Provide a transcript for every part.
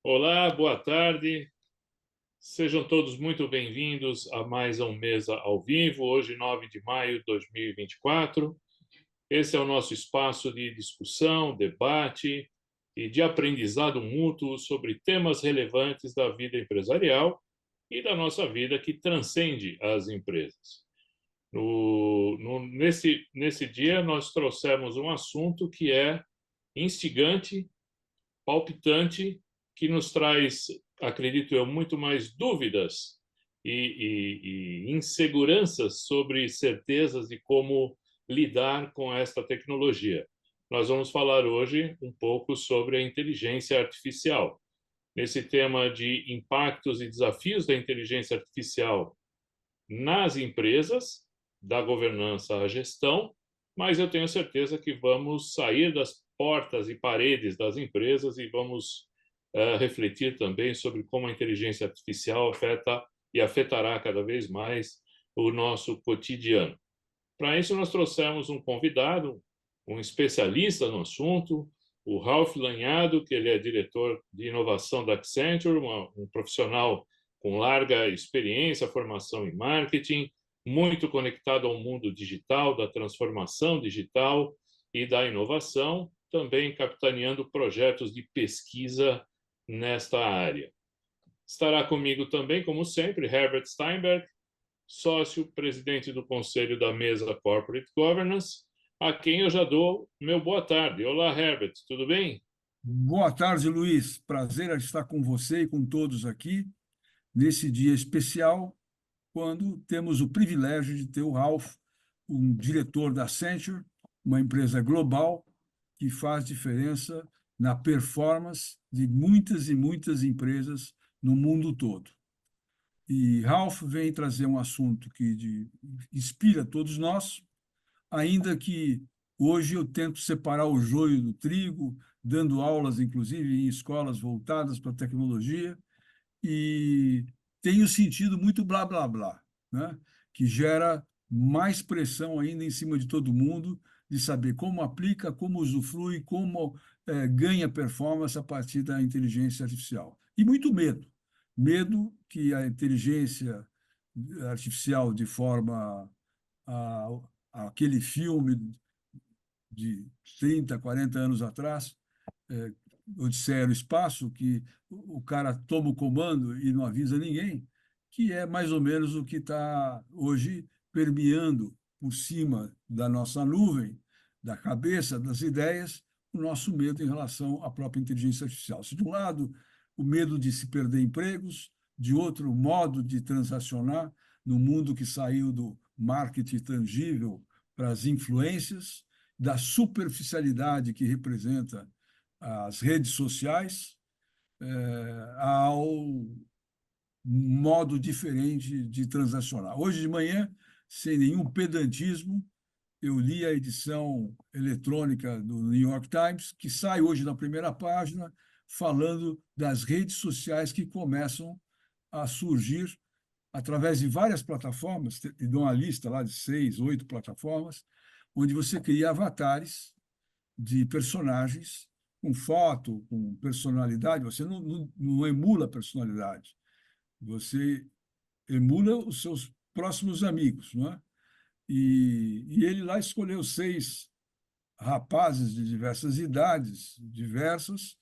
Olá, boa tarde. Sejam todos muito bem-vindos a mais um Mesa ao Vivo, hoje, 9 de maio de 2024. Esse é o nosso espaço de discussão, debate e de aprendizado mútuo sobre temas relevantes da vida empresarial e da nossa vida que transcende as empresas. Nesse dia, nós trouxemos um assunto que é instigante, palpitante, que nos traz, acredito eu, muito mais dúvidas e inseguranças sobre certezas de como lidar com esta tecnologia. Nós vamos falar hoje um pouco sobre a inteligência artificial. Nesse tema de impactos e desafios da inteligência artificial nas empresas, da governança à gestão, mas eu tenho certeza que vamos sair das portas e paredes das empresas e vamos refletir também sobre como a inteligência artificial afeta e afetará cada vez mais o nosso cotidiano. Para isso, nós trouxemos um convidado, um especialista no assunto, o Ralph Lanhado, que ele é diretor de inovação da Accenture, um profissional com larga experiência, formação em marketing, muito conectado ao mundo digital, da transformação digital e da inovação, também capitaneando projetos de pesquisa nesta área. Estará comigo também, como sempre, Herbert Steinberg, sócio presidente do Conselho da Mesa Corporate Governance, a quem eu já dou meu boa tarde. Olá, Herbert, tudo bem? Boa tarde, Luiz. Prazer em estar com você e com todos aqui nesse dia especial, quando temos o privilégio de ter o Ralph, um diretor da Accenture, uma empresa global que faz diferença na performance de muitas e muitas empresas no mundo todo. E Ralph vem trazer um assunto inspira todos nós, ainda que hoje eu tento separar o joio do trigo, dando aulas, inclusive, em escolas voltadas para a tecnologia, e tenho sentido muito blá, blá, blá, né? Que gera mais pressão ainda em cima de todo mundo, de saber como aplica, como usufrui, como ganha performance a partir da inteligência artificial. E muito medo. Medo que a inteligência artificial, de forma a, aquele filme de 30, 40 anos atrás, Odisseia no Espaço, que o cara toma o comando e não avisa ninguém, que é mais ou menos o que está hoje permeando por cima da nossa nuvem, da cabeça, das ideias, o nosso medo em relação à própria inteligência artificial. Se de um lado, o medo de se perder empregos, de outro, o modo de transacionar no mundo que saiu do marketing tangível para as influências, da superficialidade que representa as redes sociais, ao modo diferente de transacionar. Hoje de manhã, sem nenhum pedantismo, eu li a edição eletrônica do New York Times, que sai hoje na primeira página, falando das redes sociais que começam a surgir através de várias plataformas, e dão uma lista lá de 6, 8 plataformas, onde você cria avatares de personagens com foto, com personalidade. Você não emula a personalidade, você emula os seus próximos amigos, não é? E ele lá escolheu 6 rapazes de diversas idades, diversas,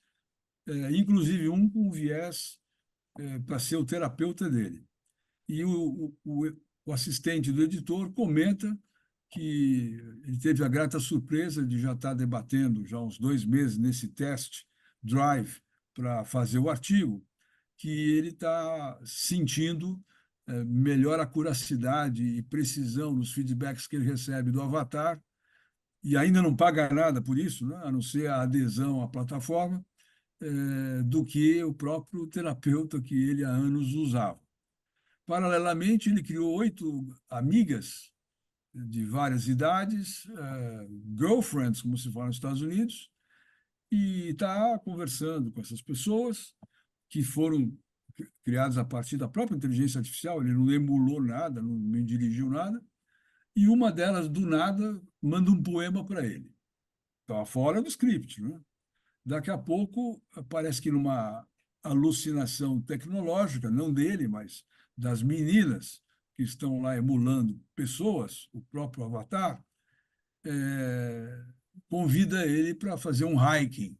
inclusive um com viés para ser o terapeuta dele. E o assistente do editor comenta que ele teve a grata surpresa de já estar debatendo já há uns 2 meses nesse teste Drive para fazer o artigo, que ele está sentindo melhor acuracidade e precisão nos feedbacks que ele recebe do avatar, e ainda não paga nada por isso, né, a não ser a adesão à plataforma, do que o próprio terapeuta que ele há anos usava. Paralelamente, ele criou 8 amigas de várias idades, girlfriends, como se fala nos Estados Unidos, e está conversando com essas pessoas que foram criadas a partir da própria inteligência artificial. Ele não emulou nada, não dirigiu nada, e uma delas, do nada, manda um poema para ele. Estava fora do script, né? Daqui a pouco, parece que numa alucinação tecnológica, não dele, mas das meninas que estão lá emulando pessoas, o próprio Avatar, convida ele para fazer um hiking.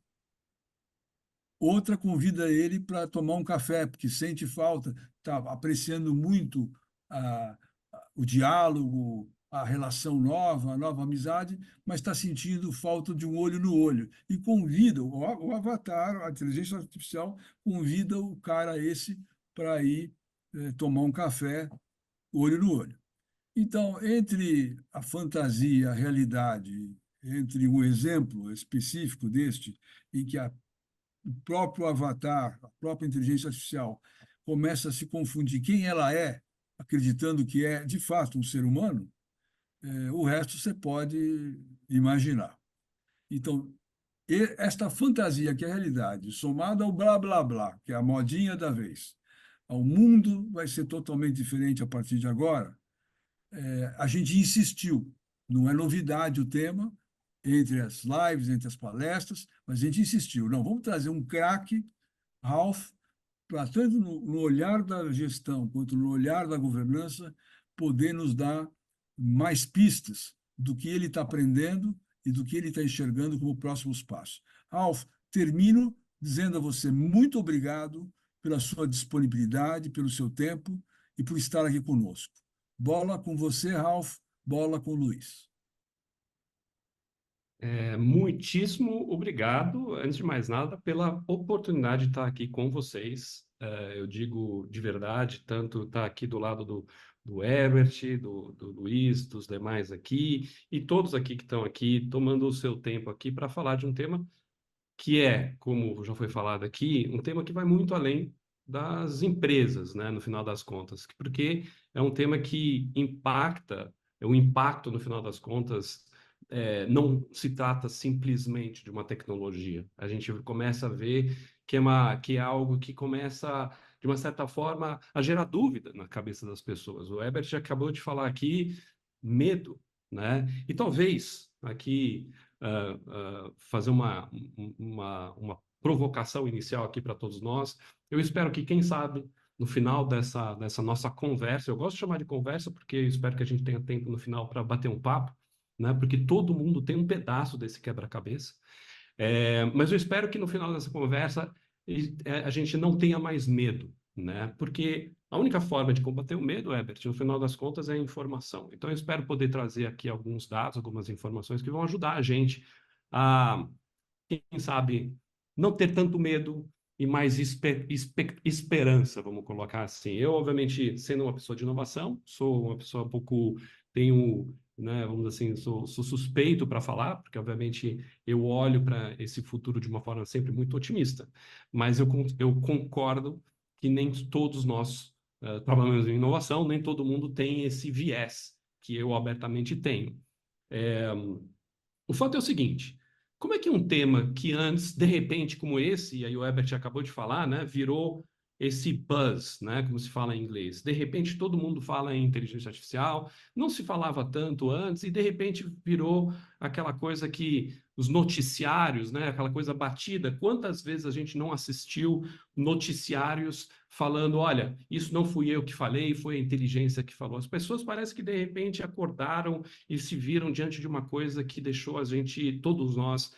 Outra convida ele para tomar um café, porque sente falta, está apreciando muito o diálogo, a relação nova, a nova amizade, mas está sentindo falta de um olho no olho. E convida, o Avatar, a inteligência artificial, convida o cara esse para ir tomar um café, olho no olho. Então, entre a fantasia e a realidade, entre um exemplo específico deste, em que o próprio avatar, a própria inteligência artificial, começa a se confundir quem ela é, acreditando que é, de fato, um ser humano, o resto você pode imaginar. Então, esta fantasia, que é a realidade, somada ao blá, blá, blá, que é a modinha da vez, ao mundo vai ser totalmente diferente a partir de agora, a gente insistiu, não é novidade o tema, entre as lives, entre as palestras, mas a gente insistiu, não, vamos trazer um craque, Ralph, para tanto no olhar da gestão quanto no olhar da governança, poder nos dar mais pistas do que ele está aprendendo e do que ele está enxergando como próximos passos. Ralph, termino dizendo a você muito obrigado pela sua disponibilidade, pelo seu tempo e por estar aqui conosco. Bola com você, Ralph, bola com o Luiz. Muitíssimo obrigado, antes de mais nada, pela oportunidade de estar aqui com vocês. Eu digo de verdade, tanto estar aqui do lado do Herbert, do Luiz, dos demais aqui, e todos aqui que estão aqui, tomando o seu tempo aqui para falar de um tema que é, como já foi falado aqui, um tema que vai muito além das empresas, né, no final das contas, porque é um tema que impacta, o impacto, no final das contas, não se trata simplesmente de uma tecnologia. A gente começa a ver que é algo que começa, de uma certa forma, a gerar dúvida na cabeça das pessoas. O Herbert já acabou de falar aqui, medo, né? E talvez aqui fazer uma provocação inicial aqui para todos nós. Eu espero que, quem sabe, no final dessa nossa conversa, eu gosto de chamar de conversa porque eu espero que a gente tenha tempo no final para bater um papo, né? Porque todo mundo tem um pedaço desse quebra-cabeça. Mas eu espero que no final dessa conversa a gente não tenha mais medo, né? Porque a única forma de combater o medo, Herbert, no final das contas, é a informação. Então, eu espero poder trazer aqui alguns dados, algumas informações que vão ajudar a gente a, quem sabe, não ter tanto medo e mais esperança, vamos colocar assim. Eu, obviamente, sendo uma pessoa de inovação, sou uma pessoa um pouco, tenho, né, vamos dizer assim, sou suspeito para falar, porque, obviamente, eu olho para esse futuro de uma forma sempre muito otimista, mas eu concordo que nem todos nós trabalhamos em inovação, nem todo mundo tem esse viés que eu abertamente tenho. O fato é o seguinte: como é que um tema que antes, de repente, como esse, e aí o Herbert acabou de falar, né, virou esse buzz, né, como se fala em inglês. De repente, todo mundo fala em inteligência artificial, não se falava tanto antes, e de repente virou aquela coisa que os noticiários, né, aquela coisa batida. Quantas vezes a gente não assistiu noticiários falando, olha, isso não fui eu que falei, foi a inteligência que falou. As pessoas parece que de repente acordaram e se viram diante de uma coisa que deixou a gente, todos nós,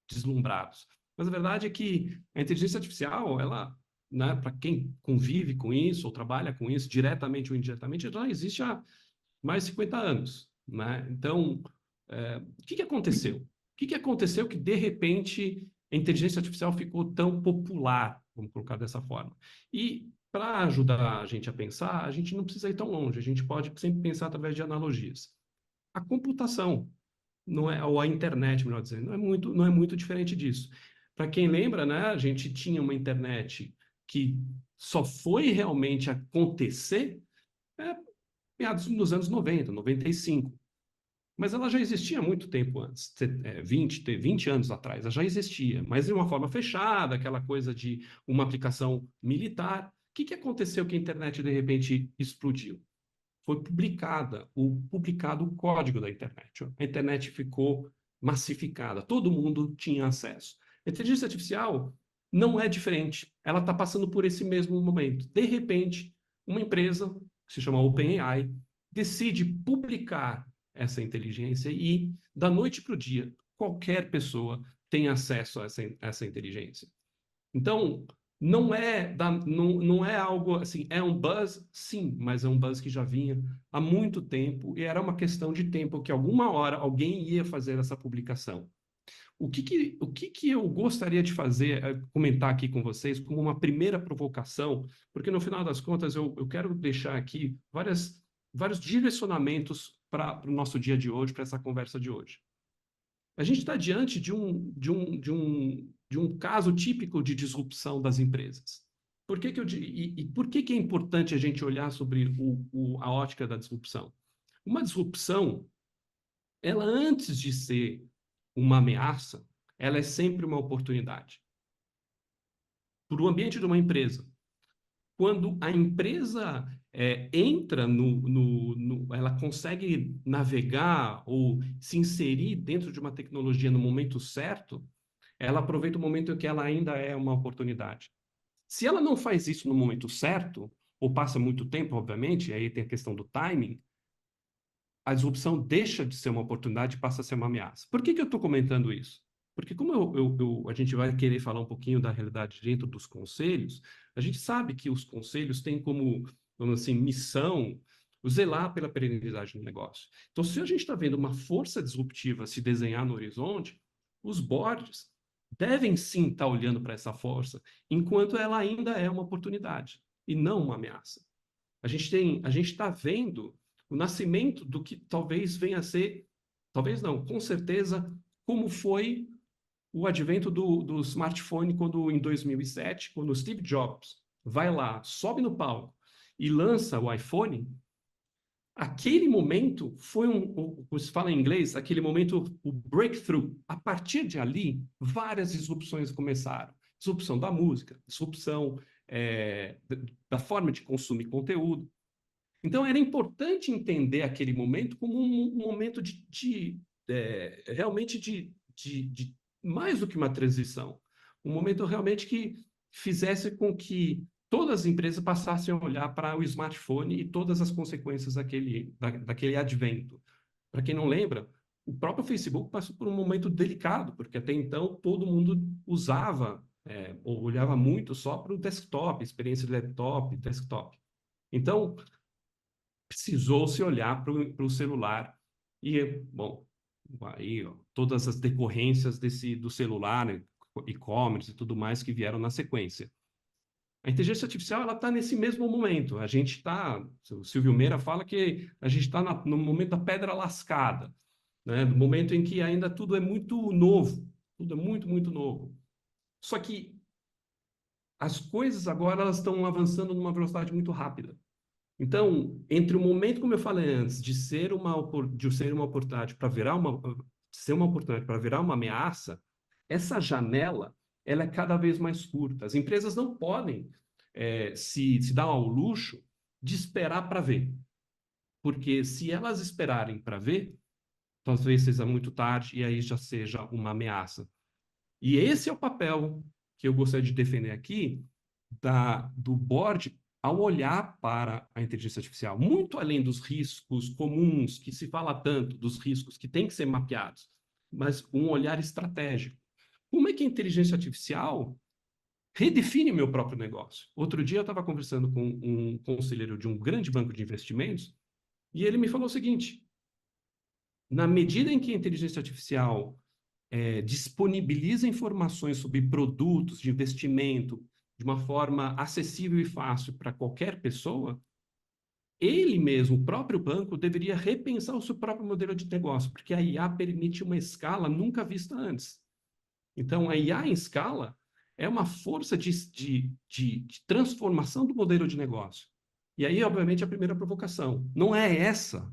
deslumbrados. Mas a verdade é que a inteligência artificial, ela, né, para quem convive com isso ou trabalha com isso, diretamente ou indiretamente, já existe há mais de 50 anos. Né? Então, o que aconteceu? O que aconteceu que, de repente, a inteligência artificial ficou tão popular, vamos colocar dessa forma? E, para ajudar a gente a pensar, a gente não precisa ir tão longe, a gente pode sempre pensar através de analogias. A computação, não é, ou a internet, melhor dizendo, não é muito diferente disso. Para quem lembra, né, a gente tinha uma internet que só foi realmente acontecer meados dos anos 90, 95. Mas ela já existia há muito tempo antes, 20 anos atrás, ela já existia, mas de uma forma fechada, aquela coisa de uma aplicação militar. O que aconteceu que a internet, de repente, explodiu? Foi publicado o código da internet. A internet ficou massificada, todo mundo tinha acesso. A inteligência artificial não é diferente. Ela está passando por esse mesmo momento. De repente, uma empresa, que se chama OpenAI, decide publicar essa inteligência e, da noite para o dia, qualquer pessoa tem acesso a essa inteligência. Então, não é algo assim, é um buzz, sim, mas é um buzz que já vinha há muito tempo e era uma questão de tempo que alguma hora alguém ia fazer essa publicação. O que eu gostaria de fazer, comentar aqui com vocês, como uma primeira provocação, porque no final das contas eu quero deixar aqui vários direcionamentos para o nosso dia de hoje, para essa conversa de hoje. A gente está diante de um caso típico de disrupção das empresas. Por que que é importante a gente olhar sobre a ótica da disrupção? Uma disrupção, ela antes de ser uma ameaça, ela é sempre uma oportunidade. Para o ambiente de uma empresa, quando a empresa entra ela consegue navegar ou se inserir dentro de uma tecnologia no momento certo, ela aproveita o momento em que ela ainda é uma oportunidade. Se ela não faz isso no momento certo, ou passa muito tempo, obviamente, aí tem a questão do timing, a disrupção deixa de ser uma oportunidade e passa a ser uma ameaça. Por que eu estou comentando isso? Porque como a gente vai querer falar um pouquinho da realidade dentro dos conselhos, a gente sabe que os conselhos têm como, vamos assim, missão zelar pela perenidade do negócio. Então, se a gente está vendo uma força disruptiva se desenhar no horizonte, os boards devem sim estar olhando para essa força, enquanto ela ainda é uma oportunidade e não uma ameaça. A gente está vendo o nascimento do que talvez venha a ser, talvez não, com certeza, como foi o advento do smartphone em 2007, quando o Steve Jobs vai lá, sobe no palco e lança o iPhone. Aquele momento foi como se fala em inglês, aquele momento, o breakthrough. A partir de ali, várias disrupções começaram. Disrupção da música, disrupção da forma de consumir conteúdo. Então, era importante entender aquele momento como um momento realmente de mais do que uma transição. Um momento realmente que fizesse com que todas as empresas passassem a olhar para o smartphone e todas as consequências daquele advento. Para quem não lembra, o próprio Facebook passou por um momento delicado, porque até então todo mundo usava ou olhava muito só para o desktop, experiência de laptop, desktop. Então, precisou se olhar para o celular e, bom, aí ó, todas as decorrências do celular, né, e-commerce e tudo mais que vieram na sequência. A inteligência artificial ela está nesse mesmo momento. A gente está, o Silvio Meira fala que a gente está no momento da pedra lascada, né? No momento em que ainda tudo é muito novo, tudo é muito, muito novo. Só que as coisas agora elas estão avançando numa velocidade muito rápida. Então, entre o momento, como eu falei antes, de ser uma oportunidade para virar uma ameaça, essa janela ela é cada vez mais curta. As empresas não podem se dar ao luxo de esperar para ver, porque se elas esperarem para ver, talvez seja muito tarde e aí já seja uma ameaça. E esse é o papel que eu gostaria de defender aqui do board ao olhar para a inteligência artificial, muito além dos riscos comuns que se fala tanto, dos riscos que têm que ser mapeados, mas um olhar estratégico. Como é que a inteligência artificial redefine meu próprio negócio? Outro dia eu estava conversando com um conselheiro de um grande banco de investimentos e ele me falou o seguinte: na medida em que a inteligência artificial disponibiliza informações sobre produtos de investimento de uma forma acessível e fácil para qualquer pessoa, ele mesmo, o próprio banco, deveria repensar o seu próprio modelo de negócio, porque a IA permite uma escala nunca vista antes. Então, a IA em escala é uma força de transformação do modelo de negócio. E aí, obviamente, a primeira provocação. Não é essa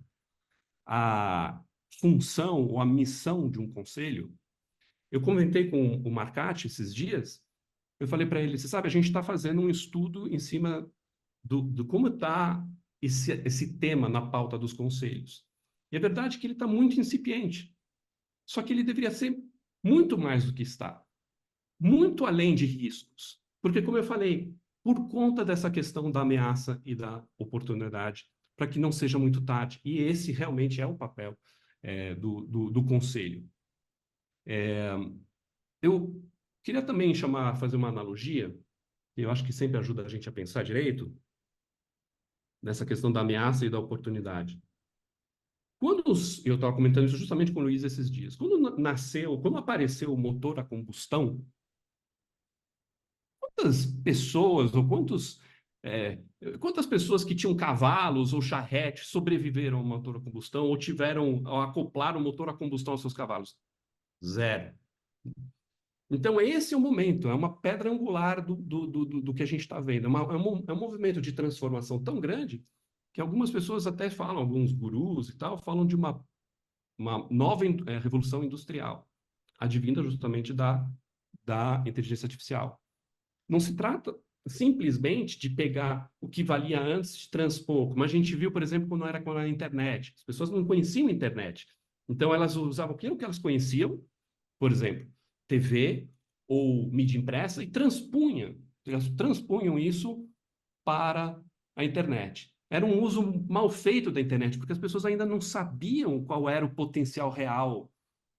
a função ou a missão de um conselho? Eu comentei com o Marcati esses dias, eu falei para ele, você sabe, a gente está fazendo um estudo em cima do como está esse tema na pauta dos conselhos. E é verdade que ele está muito incipiente, só que ele deveria ser muito mais do que está. muito além de riscos. Porque, como eu falei, por conta dessa questão da ameaça e da oportunidade, para que não seja muito tarde. E esse realmente é o papel do conselho. Eu queria também fazer uma analogia, que eu acho que sempre ajuda a gente a pensar direito, nessa questão da ameaça e da oportunidade. Eu estava comentando isso justamente com o Luiz esses dias. Quando apareceu o motor a combustão, quantas pessoas ou quantas pessoas que tinham cavalos ou charretes sobreviveram ao motor a combustão ou acoplaram o motor a combustão aos seus cavalos? Zero. Então, esse é o momento, é uma pedra angular do que a gente está vendo. É um movimento de transformação tão grande que algumas pessoas até falam, alguns gurus e tal, falam de uma nova revolução industrial, advinda justamente da inteligência artificial. Não se trata simplesmente de pegar o que valia antes de transpor, como a gente viu, por exemplo, quando era a internet. As pessoas não conheciam a internet. Então, elas usavam aquilo que elas conheciam, por exemplo, TV ou mídia impressa, e elas transpunham isso para a internet. Era um uso mal feito da internet, porque as pessoas ainda não sabiam qual era o potencial real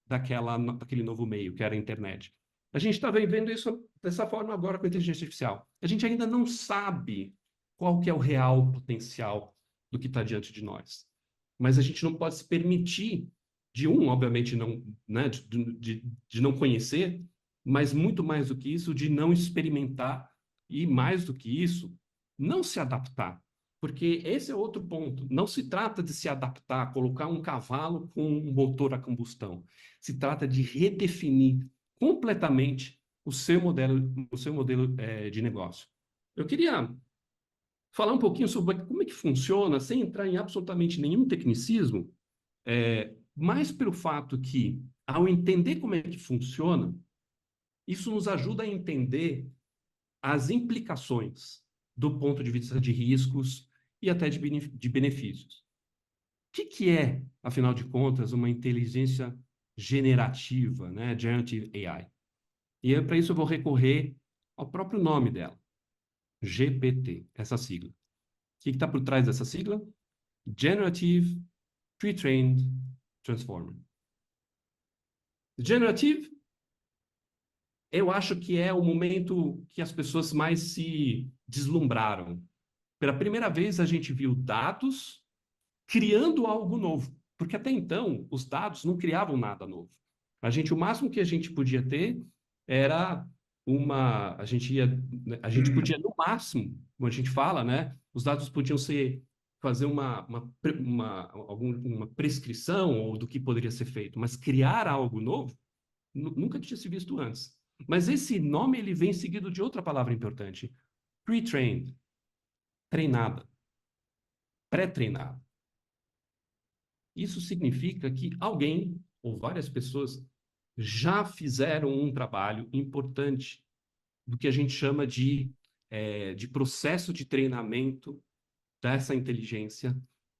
daquele novo meio, que era a internet. A gente está vivendo isso dessa forma agora com a inteligência artificial. A gente ainda não sabe qual que é o real potencial do que está diante de nós. Mas a gente não pode se permitir obviamente, não, né, de não conhecer, mas muito mais do que isso, de não experimentar e, mais do que isso, não se adaptar. Porque esse é outro ponto. Não se trata de se adaptar, colocar um cavalo com um motor a combustão. Se trata de redefinir completamente o seu modelo de negócio. Eu queria falar um pouquinho sobre como é que funciona, sem entrar em absolutamente nenhum tecnicismo, mais pelo fato que, ao entender como é que funciona, isso nos ajuda a entender as implicações do ponto de vista de riscos e até de benefícios. O que é, afinal de contas, uma inteligência generativa, né? Generative AI? E para isso eu vou recorrer ao próprio nome dela, GPT, essa sigla. O que está por trás dessa sigla? Generative Pre-trained Transformer. Generative, eu acho que é o momento que as pessoas mais se deslumbraram. Pela primeira vez, a gente viu dados criando algo novo, porque até então os dados não criavam nada novo. O máximo que a gente podia ter era a gente podia no máximo, como a gente fala, né? Os dados podiam fazer alguma prescrição ou do que poderia ser feito, mas criar algo novo nunca tinha se visto antes. Mas esse nome ele vem seguido de outra palavra importante: pre-trained, treinada, pré-treinada. Isso significa que alguém ou várias pessoas já fizeram um trabalho importante do que a gente chama de processo de treinamento dessa inteligência,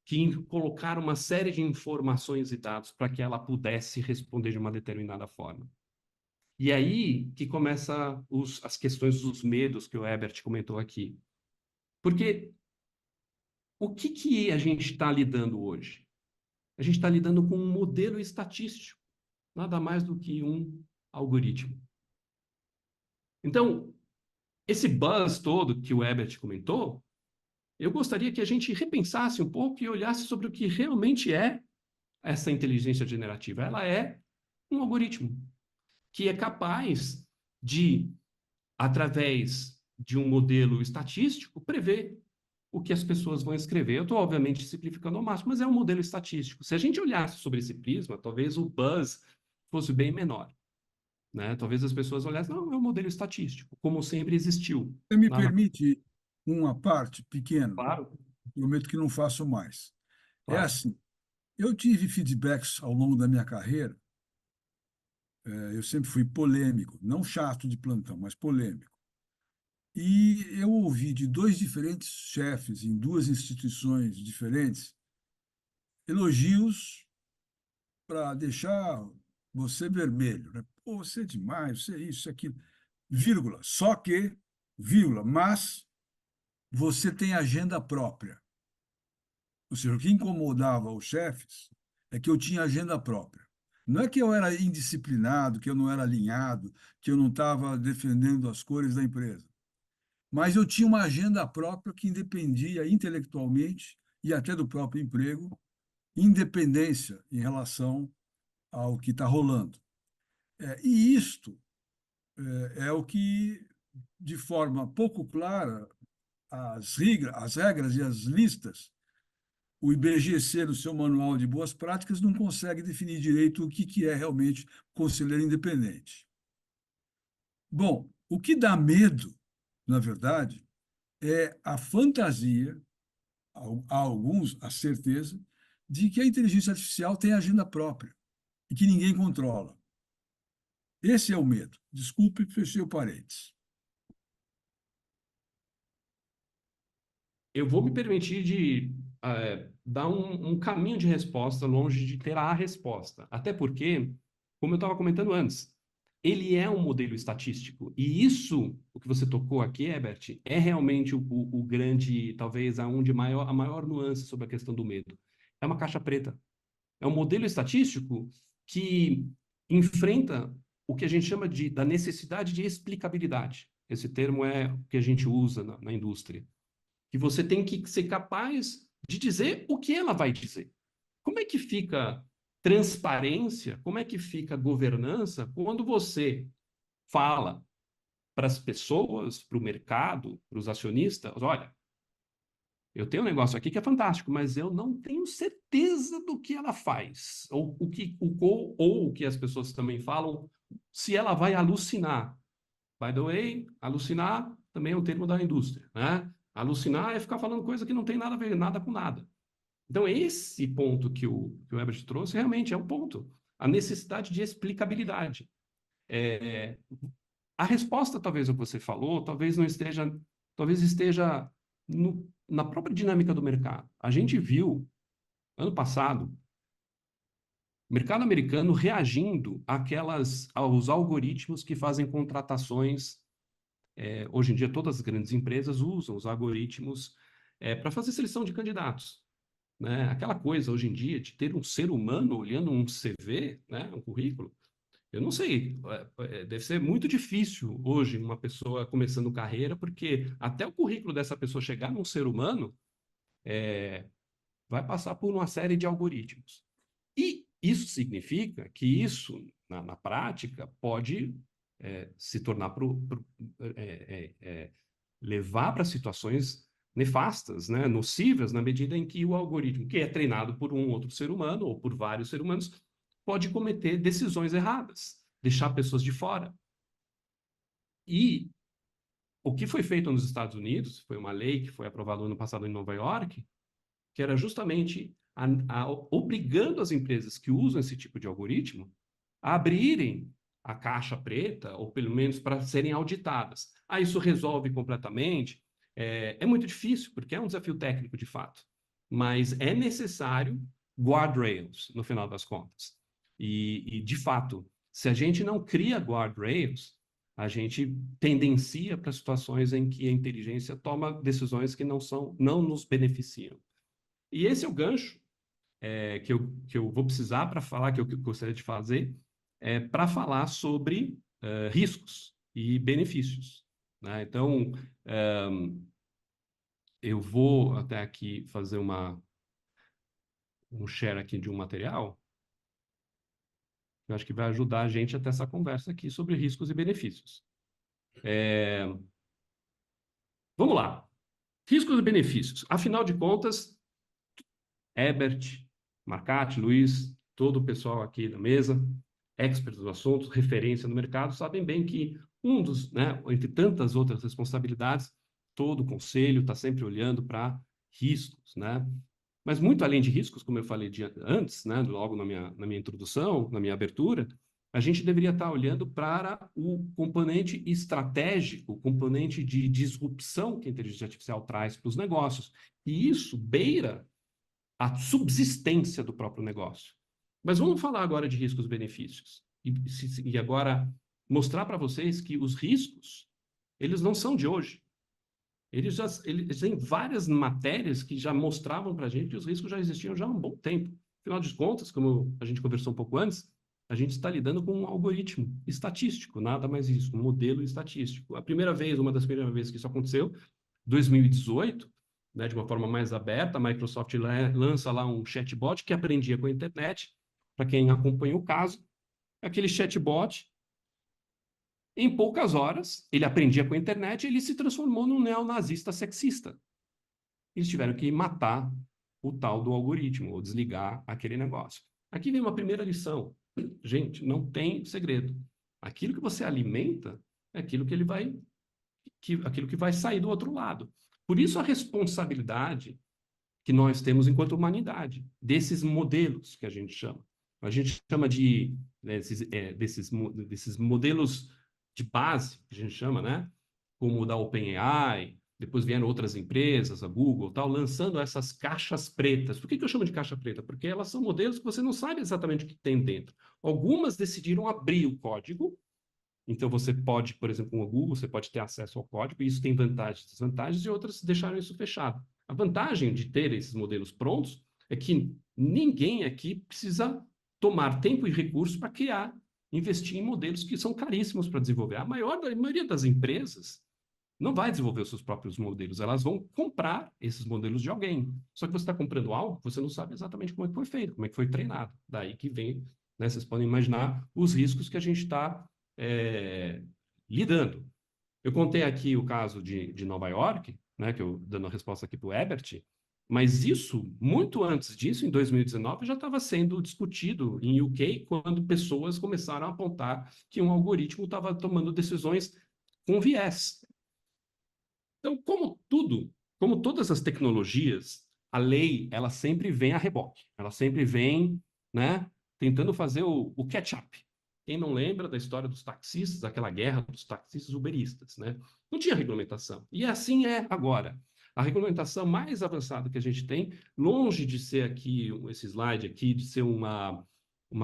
que colocaram uma série de informações e dados para que ela pudesse responder de uma determinada forma. E aí que começa as questões dos medos que o Herbert comentou aqui. Porque o que a gente está lidando hoje? A gente está lidando com um modelo estatístico, nada mais do que um algoritmo. Então, esse buzz todo que o Herbert comentou, eu gostaria que a gente repensasse um pouco e olhasse sobre o que realmente é essa inteligência generativa. Ela é um algoritmo que é capaz de, através de um modelo estatístico, prever o que as pessoas vão escrever. Eu estou, obviamente, simplificando ao máximo, mas é um modelo estatístico. Se a gente olhasse sobre esse prisma, talvez o buzz fosse bem menor. Né? Talvez as pessoas olhassem, não, é um modelo estatístico, como sempre existiu. Você me permite uma parte pequena? Claro, Prometo que não faço mais. É claro. assim, eu tive feedbacks ao longo da minha carreira. Eu sempre fui polêmico, não chato de plantão, mas polêmico. E eu ouvi de dois diferentes chefes em duas instituições diferentes elogios para deixar você vermelho, né? Pô, você é demais, você é isso, aquilo. vírgula, só que, vírgula, mas você tem agenda própria. Ou seja, o que incomodava os chefes é que eu tinha agenda própria. Não é que eu era indisciplinado, que eu não era alinhado, que eu não estava defendendo as cores da empresa, mas eu tinha uma agenda própria que independia intelectualmente e até do próprio emprego, independência em relação ao que está rolando. E isto é o que, de forma pouco clara, as regras e as listas, o IBGC, no seu manual de boas práticas, não consegue definir direito o que é realmente conselheiro independente. Bom, o que dá medo, na verdade, é a fantasia, a alguns a certeza, de que a inteligência artificial tem agenda própria e que ninguém controla. Esse é o medo. Desculpe, fechei o parênteses. Eu vou me permitir de dar um caminho de resposta longe de ter a resposta. Até porque, como eu estava comentando antes, ele é um modelo estatístico. E isso, o que você tocou aqui, Herbert, é realmente o grande, talvez a maior nuance sobre a questão do medo. É uma caixa preta. É um modelo estatístico que enfrenta o que a gente chama da necessidade de explicabilidade. Esse termo é o que a gente usa na indústria. Que você tem que ser capaz de dizer o que ela vai dizer. Como é que fica transparência, como é que fica governança quando você fala para as pessoas, para o mercado, para os acionistas, olha, eu tenho um negócio aqui que é fantástico, mas eu não tenho certeza do que ela faz, ou o que as pessoas também falam, se ela vai alucinar. By the way, alucinar também é um termo da indústria, né? Alucinar é ficar falando coisa que não tem nada a ver, nada com nada. Então, esse ponto que o Herbert trouxe realmente é um ponto. A necessidade de explicabilidade. A resposta, talvez, ao que você falou, talvez esteja na própria dinâmica do mercado. A gente viu, ano passado, o mercado americano reagindo aos algoritmos que fazem contratações. Hoje em dia, todas as grandes empresas usam os algoritmos para fazer seleção de candidatos. Né? Aquela coisa, hoje em dia, de ter um ser humano olhando um CV, né? Um currículo, eu não sei, deve ser muito difícil hoje uma pessoa começando carreira, porque até o currículo dessa pessoa chegar num ser humano vai passar por uma série de algoritmos. E isso significa que isso, na prática, pode se tornar levar para situações nefastas, né, nocivas, na medida em que o algoritmo, que é treinado por um outro ser humano ou por vários seres humanos, pode cometer decisões erradas, deixar pessoas de fora. E o que foi feito nos Estados Unidos, foi uma lei que foi aprovada no ano passado em Nova York, que era justamente obrigando as empresas que usam esse tipo de algoritmo a abrirem a caixa preta, ou pelo menos para serem auditadas. Isso resolve completamente? É muito difícil, porque é um desafio técnico de fato, mas é necessário guardrails, no final das contas. E de fato, se a gente não cria guardrails, a gente tendencia para situações em que a inteligência toma decisões que não nos beneficiam. E esse é o gancho que eu vou precisar para falar, que eu gostaria de fazer, para falar sobre riscos e benefícios. Né? Então, eu vou até aqui fazer um share aqui de um material que eu acho que vai ajudar a gente a ter essa conversa aqui sobre riscos e benefícios. Vamos lá. Riscos e benefícios. Afinal de contas, Herbert, Marcati, Luiz, todo o pessoal aqui da mesa, experts do assunto, referência no mercado, sabem bem que entre tantas outras responsabilidades, todo o conselho está sempre olhando para riscos, né? Mas muito além de riscos, como eu falei antes, né, logo na minha introdução, na minha abertura, a gente deveria estar olhando para o componente estratégico, o componente de disrupção que a inteligência artificial traz para os negócios. E isso beira a subsistência do próprio negócio. Mas vamos falar agora de riscos e benefícios. E agora, mostrar para vocês que os riscos, eles não são de hoje. Eles têm várias matérias que já mostravam para a gente que os riscos já existiam já há um bom tempo. Afinal de contas, como a gente conversou um pouco antes, a gente está lidando com um algoritmo estatístico, nada mais isso, um modelo estatístico. Uma das primeiras vezes que isso aconteceu, 2018, né, de uma forma mais aberta, a Microsoft lança lá um chatbot que aprendia com a internet. Para quem acompanha o caso, aquele chatbot, em poucas horas, ele aprendia com a internet e ele se transformou num neonazista sexista. Eles tiveram que matar o tal do algoritmo, ou desligar aquele negócio. Aqui vem uma primeira lição. Gente, não tem segredo. Aquilo que você alimenta é aquilo que aquilo que vai sair do outro lado. Por isso a responsabilidade que nós temos enquanto humanidade, desses modelos que a gente chama. A gente chama desses modelos de base, que a gente chama, né? Como o da OpenAI, depois vieram outras empresas, a Google, tal, lançando essas caixas pretas. Por que eu chamo de caixa preta? Porque elas são modelos que você não sabe exatamente o que tem dentro. Algumas decidiram abrir o código, então você pode, por exemplo, com o Google, você pode ter acesso ao código, e isso tem vantagens e desvantagens, e outras deixaram isso fechado. A vantagem de ter esses modelos prontos é que ninguém aqui precisa tomar tempo e recurso para criar, investir em modelos que são caríssimos para desenvolver. A maioria das empresas não vai desenvolver os seus próprios modelos, elas vão comprar esses modelos de alguém. Só que você está comprando algo que você não sabe exatamente como é que foi feito, como é que foi treinado. Daí que vem, né, vocês podem imaginar os riscos que a gente está lidando. Eu contei aqui o caso de Nova York, né, que eu dando a resposta aqui para o Ebert, mas isso, muito antes disso, em 2019, já estava sendo discutido em UK, quando pessoas começaram a apontar que um algoritmo estava tomando decisões com viés. Então, como todas as tecnologias, a lei, ela sempre vem a reboque, ela sempre vem, né, tentando fazer o catch-up. Quem não lembra da história dos taxistas, aquela guerra dos taxistas uberistas, né? Não tinha regulamentação. E assim é agora. A regulamentação mais avançada que a gente tem, longe de ser aqui, esse slide aqui, de ser uma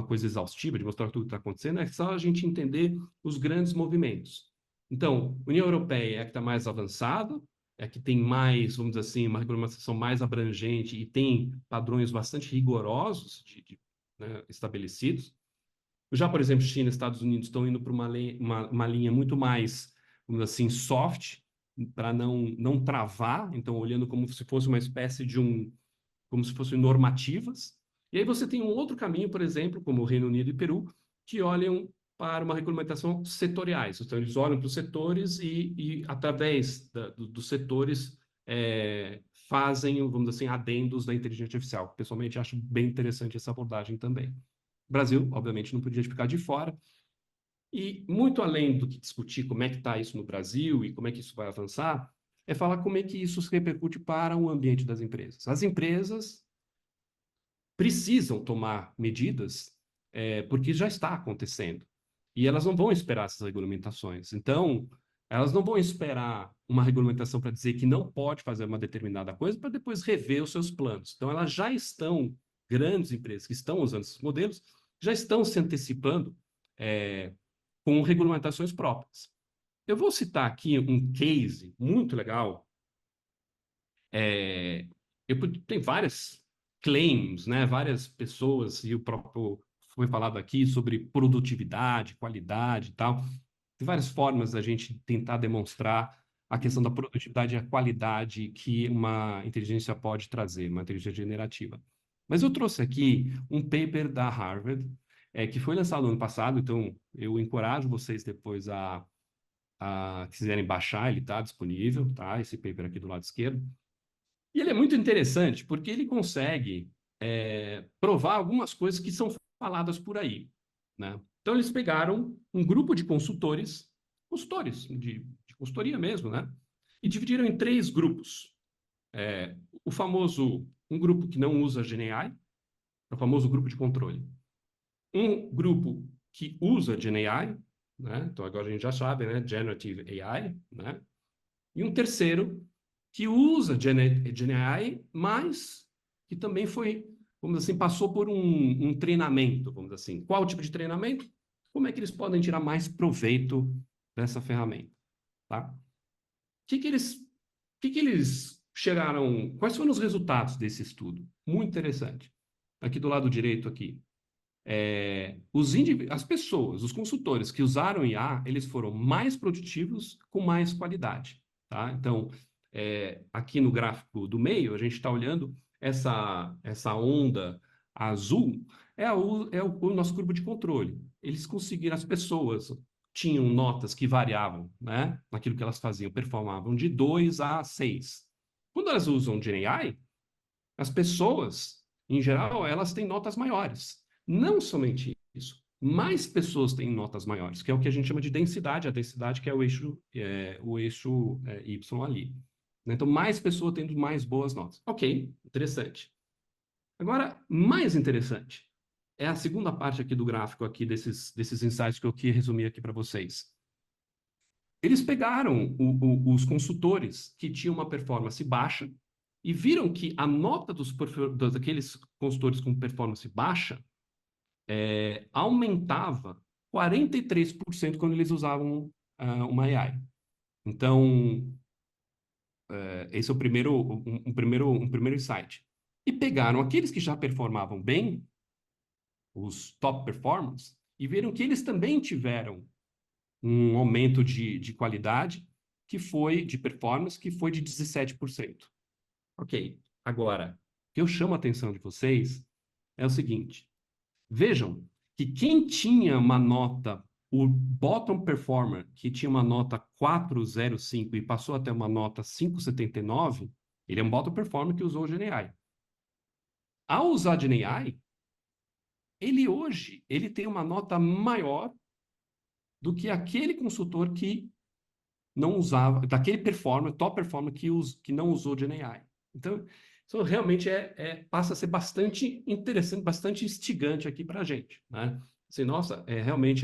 coisa exaustiva, de mostrar tudo que está acontecendo, é só a gente entender os grandes movimentos. Então, a União Europeia é a que está mais avançada, é a que tem mais, vamos dizer assim, uma regulamentação mais abrangente e tem padrões bastante rigorosos né, estabelecidos. Já, por exemplo, China e Estados Unidos estão indo para uma linha muito mais, vamos dizer assim, soft, para não travar, então olhando como se fosse uma espécie de como se fossem normativas. E aí você tem um outro caminho, por exemplo, como o Reino Unido e Peru, que olham para uma regulamentação setoriais. Então, eles olham para os setores e através dos setores, fazem, vamos dizer assim, adendos da inteligência artificial. Pessoalmente, acho bem interessante essa abordagem também. O Brasil, obviamente, não podia ficar de fora. E, muito além do que discutir como é que está isso no Brasil e como é que isso vai avançar, é falar como é que isso se repercute para o ambiente das empresas. As empresas precisam tomar medidas, porque já está acontecendo. E elas não vão esperar essas regulamentações. Então, elas não vão esperar uma regulamentação para dizer que não pode fazer uma determinada coisa para depois rever os seus planos. Então, elas já estão, grandes empresas que estão usando esses modelos, já estão se antecipando com regulamentações próprias. Eu vou citar aqui um case muito legal. Tem várias claims, né? Várias pessoas, e o próprio foi falado aqui sobre produtividade, qualidade e tal. Tem várias formas da gente tentar demonstrar a questão da produtividade e a qualidade que uma inteligência pode trazer, uma inteligência generativa. Mas eu trouxe aqui um paper da Harvard, que foi lançado no ano passado, então eu encorajo vocês depois a quiserem baixar, ele está disponível, tá? Esse paper aqui do lado esquerdo. E ele é muito interessante porque ele consegue provar algumas coisas que são faladas por aí, né? Então, eles pegaram um grupo de consultores de consultoria mesmo, né? E dividiram em 3 grupos. Um grupo que não usa GenAI, é o famoso grupo de controle. Um grupo que usa GenAI, né? Então, agora a gente já sabe, né? Generative AI, né? E um terceiro que usa GenAI, mas que também foi, vamos dizer assim, passou por um treinamento, vamos dizer assim. Qual tipo de treinamento? como é que eles podem tirar mais proveito dessa ferramenta, tá? O que eles chegaram... Quais foram os resultados desse estudo? Muito interessante. Aqui do lado direito, aqui. As pessoas, os consultores que usaram IA, eles foram mais produtivos com mais qualidade, tá? Então, aqui no gráfico do meio, a gente está olhando essa onda azul, é o nosso grupo de controle. Eles conseguiram, as pessoas tinham notas que variavam, né? Naquilo que elas faziam, performavam de 2 a 6. Quando elas usam GenAI, as pessoas, em geral, elas têm notas maiores. Não somente isso, mais pessoas têm notas maiores, que é o que a gente chama de densidade, a densidade que é o eixo Y ali. Então, mais pessoas tendo mais boas notas. Ok, interessante. Agora, mais interessante, é a segunda parte aqui do gráfico, aqui desses insights que eu queria resumir aqui para vocês. Eles pegaram os consultores que tinham uma performance baixa e viram que a nota daqueles consultores com performance baixa aumentava 43% quando eles usavam uma AI. Então, esse é o primeiro insight. E pegaram aqueles que já performavam bem, os top performers, e viram que eles também tiveram um aumento de qualidade, de performance, que foi de 17%. Ok, agora, o que eu chamo a atenção de vocês é o seguinte: vejam que quem tinha uma nota, o bottom performer, que tinha uma nota 4,05 e passou até uma nota 5,79, ele é um bottom performer que usou o GenAI. Ao usar GenAI, ele tem uma nota maior do que aquele consultor que não usava, daquele top performer que não usou GenAI. Então, isso realmente passa a ser bastante interessante, bastante instigante aqui para a gente, né? Assim, nossa, realmente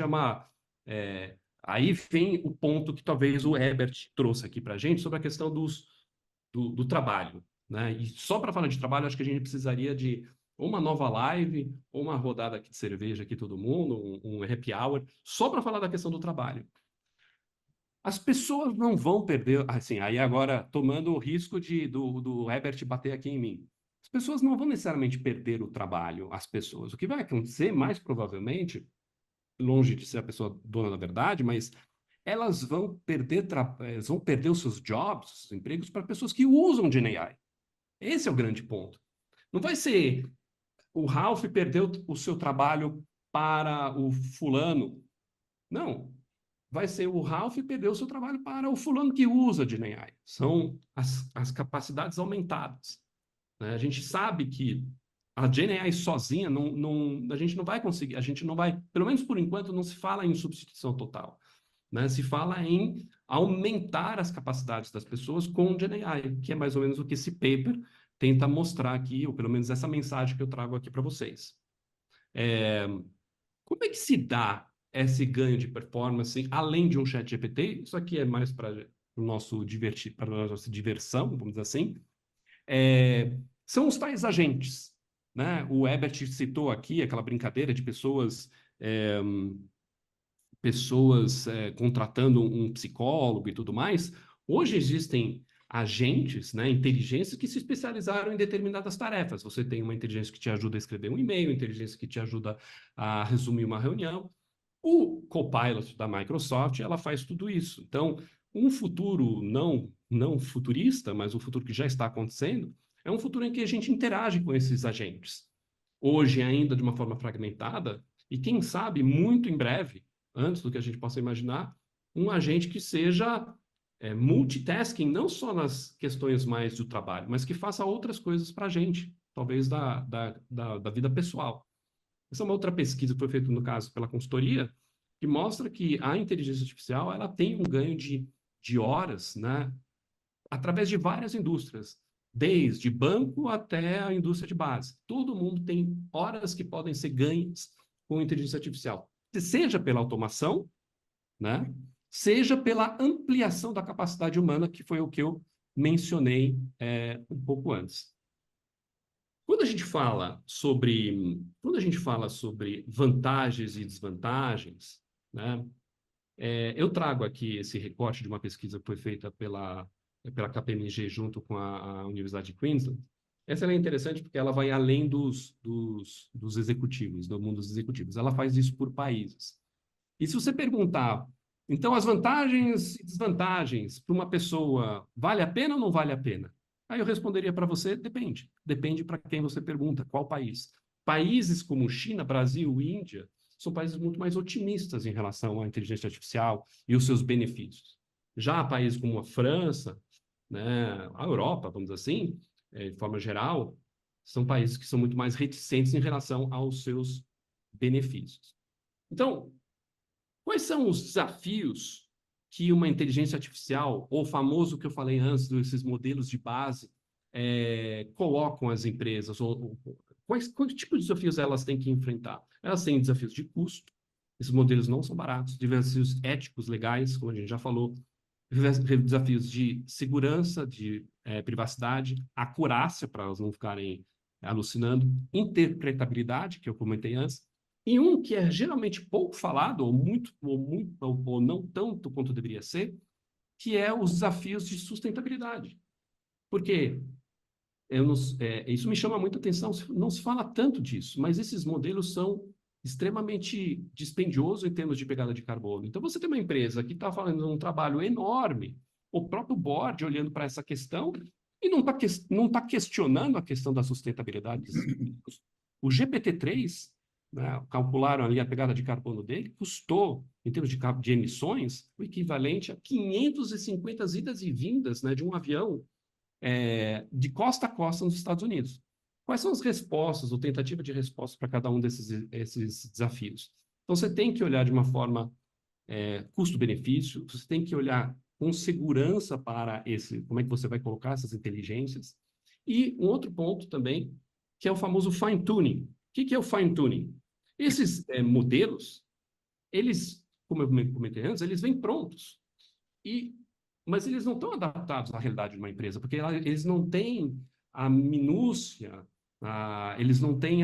aí vem o ponto que talvez o Herbert trouxe aqui para a gente sobre a questão do trabalho, né? E só para falar de trabalho, acho que a gente precisaria de uma nova live, ou uma rodada aqui de cerveja aqui todo mundo, um happy hour, só para falar da questão do trabalho. As pessoas não vão perder, assim, aí agora tomando o risco do Herbert bater aqui em mim. As pessoas não vão necessariamente perder o trabalho, as pessoas. O que vai acontecer, mais provavelmente, longe de ser a pessoa dona da verdade, mas elas vão perder os seus jobs, os seus empregos, para pessoas que usam GenAI. Esse é o grande ponto. Não vai ser o Ralph perdeu o seu trabalho para o fulano. Não. Vai ser o Ralph perdeu o seu trabalho para o fulano que usa GenAI. São as capacidades aumentadas, né? A gente sabe que a GenAI sozinha, a gente não vai conseguir, pelo menos por enquanto, não se fala em substituição total, né? Se fala em aumentar as capacidades das pessoas com GenAI, que é mais ou menos o que esse paper tenta mostrar aqui, ou pelo menos essa mensagem que eu trago aqui para vocês. Como é que se dá esse ganho de performance além de um chat GPT? Isso aqui é mais para o nosso para a nossa diversão, vamos dizer assim. São os tais agentes, né? O Herbert citou aqui aquela brincadeira de pessoas contratando um psicólogo e tudo mais. Hoje existem agentes, né, inteligências que se especializaram em determinadas tarefas. Você tem uma inteligência que te ajuda a escrever um e-mail, inteligência que te ajuda a resumir uma reunião. O Copilot da Microsoft, ela faz tudo isso. Então, um futuro não futurista, mas um futuro que já está acontecendo, é um futuro em que a gente interage com esses agentes. Hoje, ainda de uma forma fragmentada, e quem sabe, muito em breve, antes do que a gente possa imaginar, um agente que seja multitasking, não só nas questões mais do trabalho, mas que faça outras coisas para a gente, talvez da vida pessoal. Essa é uma outra pesquisa que foi feita, no caso, pela consultoria, que mostra que a inteligência artificial ela tem um ganho de horas, né, através de várias indústrias, desde banco até a indústria de base. Todo mundo tem horas que podem ser ganhas com inteligência artificial, seja pela automação, né, seja pela ampliação da capacidade humana, que foi o que eu mencionei um pouco antes. Quando a gente fala sobre vantagens e desvantagens, né, eu trago aqui esse recorte de uma pesquisa que foi feita pela KPMG junto com a Universidade de Queensland. Essa é interessante porque ela vai além dos executivos, do mundo dos executivos. Ela faz isso por países. E se você perguntar, então, as vantagens e desvantagens para uma pessoa, vale a pena ou não vale a pena? Aí eu responderia para você, depende. Depende para quem você pergunta, qual país. Países como China, Brasil e Índia são países muito mais otimistas em relação à inteligência artificial e os seus benefícios. Já países como a França, né, a Europa, vamos dizer assim, de forma geral, são países que são muito mais reticentes em relação aos seus benefícios. Então, quais são os desafios que uma inteligência artificial, ou o famoso que eu falei antes, desses modelos de base, colocam as empresas? Quais tipos de desafios elas têm que enfrentar? Elas têm desafios de custo, esses modelos não são baratos, desafios éticos, legais, como a gente já falou, desafios de segurança, de privacidade, acurácia, para elas não ficarem alucinando, interpretabilidade, que eu comentei antes, e um que é geralmente pouco falado, ou não tanto quanto deveria ser, que é os desafios de sustentabilidade. Porque isso me chama muita atenção, não se fala tanto disso, mas esses modelos são extremamente dispendiosos em termos de pegada de carbono. Então, você tem uma empresa que está fazendo um trabalho enorme, o próprio board olhando para essa questão e não tá questionando a questão da sustentabilidade desses modelos. O GPT-3, né, calcularam ali a pegada de carbono dele, custou, em termos de emissões, o equivalente a 550 idas e vindas, né, de um avião de costa a costa nos Estados Unidos. Quais são as respostas, ou tentativa de resposta para cada um desses desafios? Então, você tem que olhar de uma forma custo-benefício, você tem que olhar com segurança para como é que você vai colocar essas inteligências. E um outro ponto também, que é o famoso fine-tuning. O que é o fine-tuning? Esses modelos, eles, como eu comentei antes, eles vêm prontos. Mas eles não estão adaptados à realidade de uma empresa, porque eles não têm a minúcia, eles não têm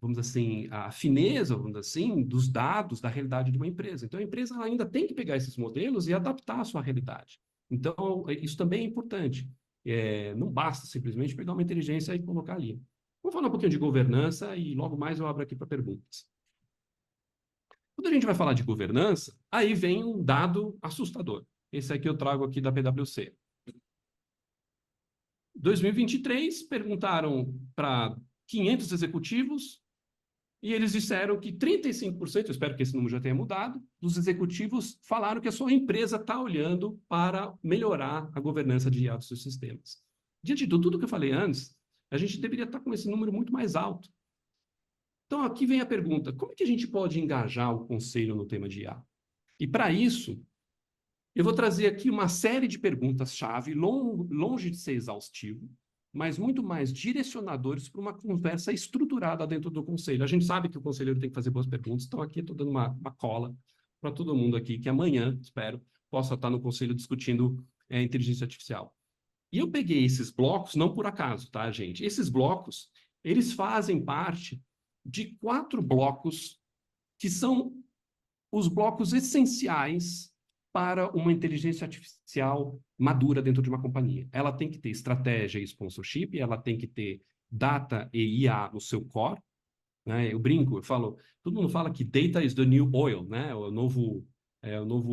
vamos dizer assim, a fineza, vamos dizer assim, dos dados da realidade de uma empresa. Então, a empresa ainda tem que pegar esses modelos e adaptar à sua realidade. Então, isso também é importante. Não basta simplesmente pegar uma inteligência e colocar ali. Vamos falar um pouquinho de governança e logo mais eu abro aqui para perguntas. Quando a gente vai falar de governança, aí vem um dado assustador. Esse aqui eu trago aqui da PwC. 2023, perguntaram para 500 executivos e eles disseram que 35%, eu espero que esse número já tenha mudado, dos executivos falaram que a sua empresa está olhando para melhorar a governança de IA dos seus sistemas. Diante de tudo que eu falei antes, a gente deveria estar com esse número muito mais alto. Então, aqui vem a pergunta, como é que a gente pode engajar o conselho no tema de IA? E para isso, eu vou trazer aqui uma série de perguntas-chave, longe de ser exaustivo, mas muito mais direcionadores para uma conversa estruturada dentro do conselho. A gente sabe que o conselheiro tem que fazer boas perguntas, então aqui estou dando uma cola para todo mundo aqui, que amanhã, espero, possa estar no conselho discutindo inteligência artificial. E eu peguei esses blocos, não por acaso, tá, gente? Esses blocos, eles fazem parte de 4 blocos que são os blocos essenciais para uma inteligência artificial madura dentro de uma companhia. Ela tem que ter estratégia e sponsorship, ela tem que ter data e IA no seu core, né? Eu brinco, eu falo, todo mundo fala que data is the new oil, né? O novo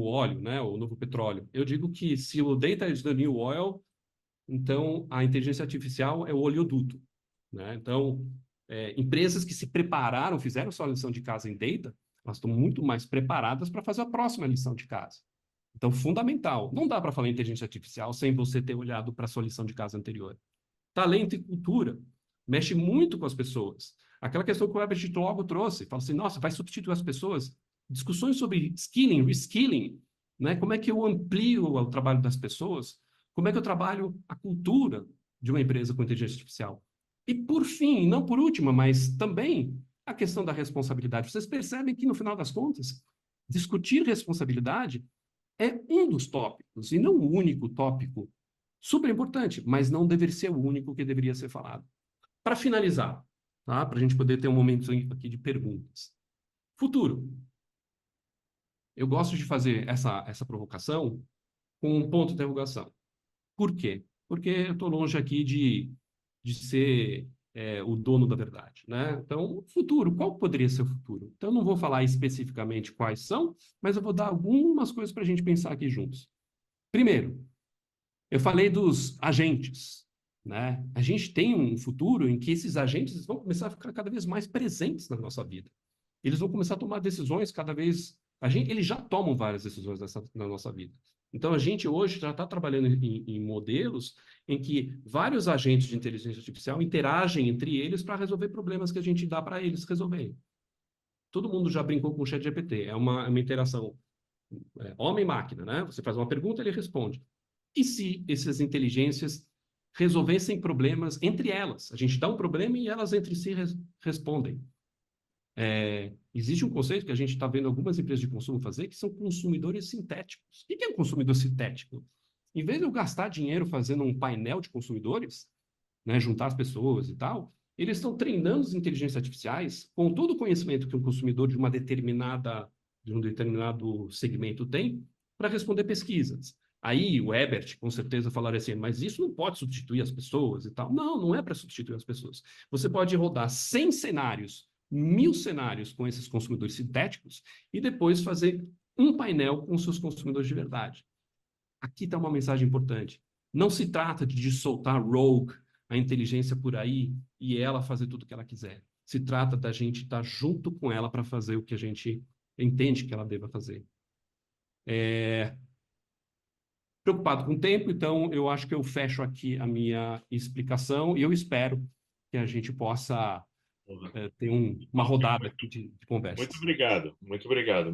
óleo, né? O novo petróleo. Eu digo que se o data is the new oil, então a inteligência artificial é o oleoduto, né? Então, empresas que se prepararam, fizeram sua lição de casa em data, elas estão muito mais preparadas para fazer a próxima lição de casa. Então, fundamental. Não dá para falar em inteligência artificial sem você ter olhado para a sua lição de casa anterior. Talento e cultura. Mexe muito com as pessoas. Aquela questão que o Herbert logo trouxe. Fala assim, nossa, vai substituir as pessoas? Discussões sobre skilling, reskilling. Né? Como é que eu amplio o trabalho das pessoas? Como é que eu trabalho a cultura de uma empresa com inteligência artificial? E, por fim, não por última, mas também a questão da responsabilidade. Vocês percebem que, no final das contas, discutir responsabilidade é um dos tópicos, e não o único tópico, super importante, mas não deveria ser o único que deveria ser falado. Para finalizar, tá? Para a gente poder ter um momento aqui de perguntas. Futuro. Eu gosto de fazer essa provocação com um ponto de interrogação. Por quê? Porque eu estou longe aqui de ser o dono da verdade, né? Então, o futuro, qual poderia ser o futuro? Então, eu não vou falar especificamente quais são, mas eu vou dar algumas coisas para a gente pensar aqui juntos. Primeiro, eu falei dos agentes, né? A gente tem um futuro em que esses agentes vão começar a ficar cada vez mais presentes na nossa vida. Eles vão começar a tomar decisões cada vez... Eles já tomam várias decisões na nossa vida. Então, a gente hoje já está trabalhando em modelos em que vários agentes de inteligência artificial interagem entre eles para resolver problemas que a gente dá para eles resolverem. Todo mundo já brincou com o ChatGPT. É uma interação homem-máquina, né? Você faz uma pergunta, ele responde. E se essas inteligências resolvessem problemas entre elas? A gente dá um problema e elas entre si respondem. Existe um conceito que a gente está vendo algumas empresas de consumo fazer, que são consumidores sintéticos. O que é um consumidor sintético? Em vez de eu gastar dinheiro fazendo um painel de consumidores, né, juntar as pessoas e tal, eles estão treinando as inteligências artificiais com todo o conhecimento que um consumidor de um determinado segmento tem para responder pesquisas. Aí o Ebert, com certeza, falaria assim, mas isso não pode substituir as pessoas e tal. Não, não é para substituir as pessoas. Você pode rodar 100 cenários, 1000 cenários com esses consumidores sintéticos e depois fazer um painel com seus consumidores de verdade. Aqui está uma mensagem importante. Não se trata de soltar rogue, a inteligência por aí, e ela fazer tudo o que ela quiser. Se trata da gente estar junto com ela para fazer o que a gente entende que ela deva fazer. Preocupado com o tempo, então eu acho que eu fecho aqui a minha explicação e eu espero que a gente possa ter uma rodada aqui de conversas. Muito obrigado, muito obrigado.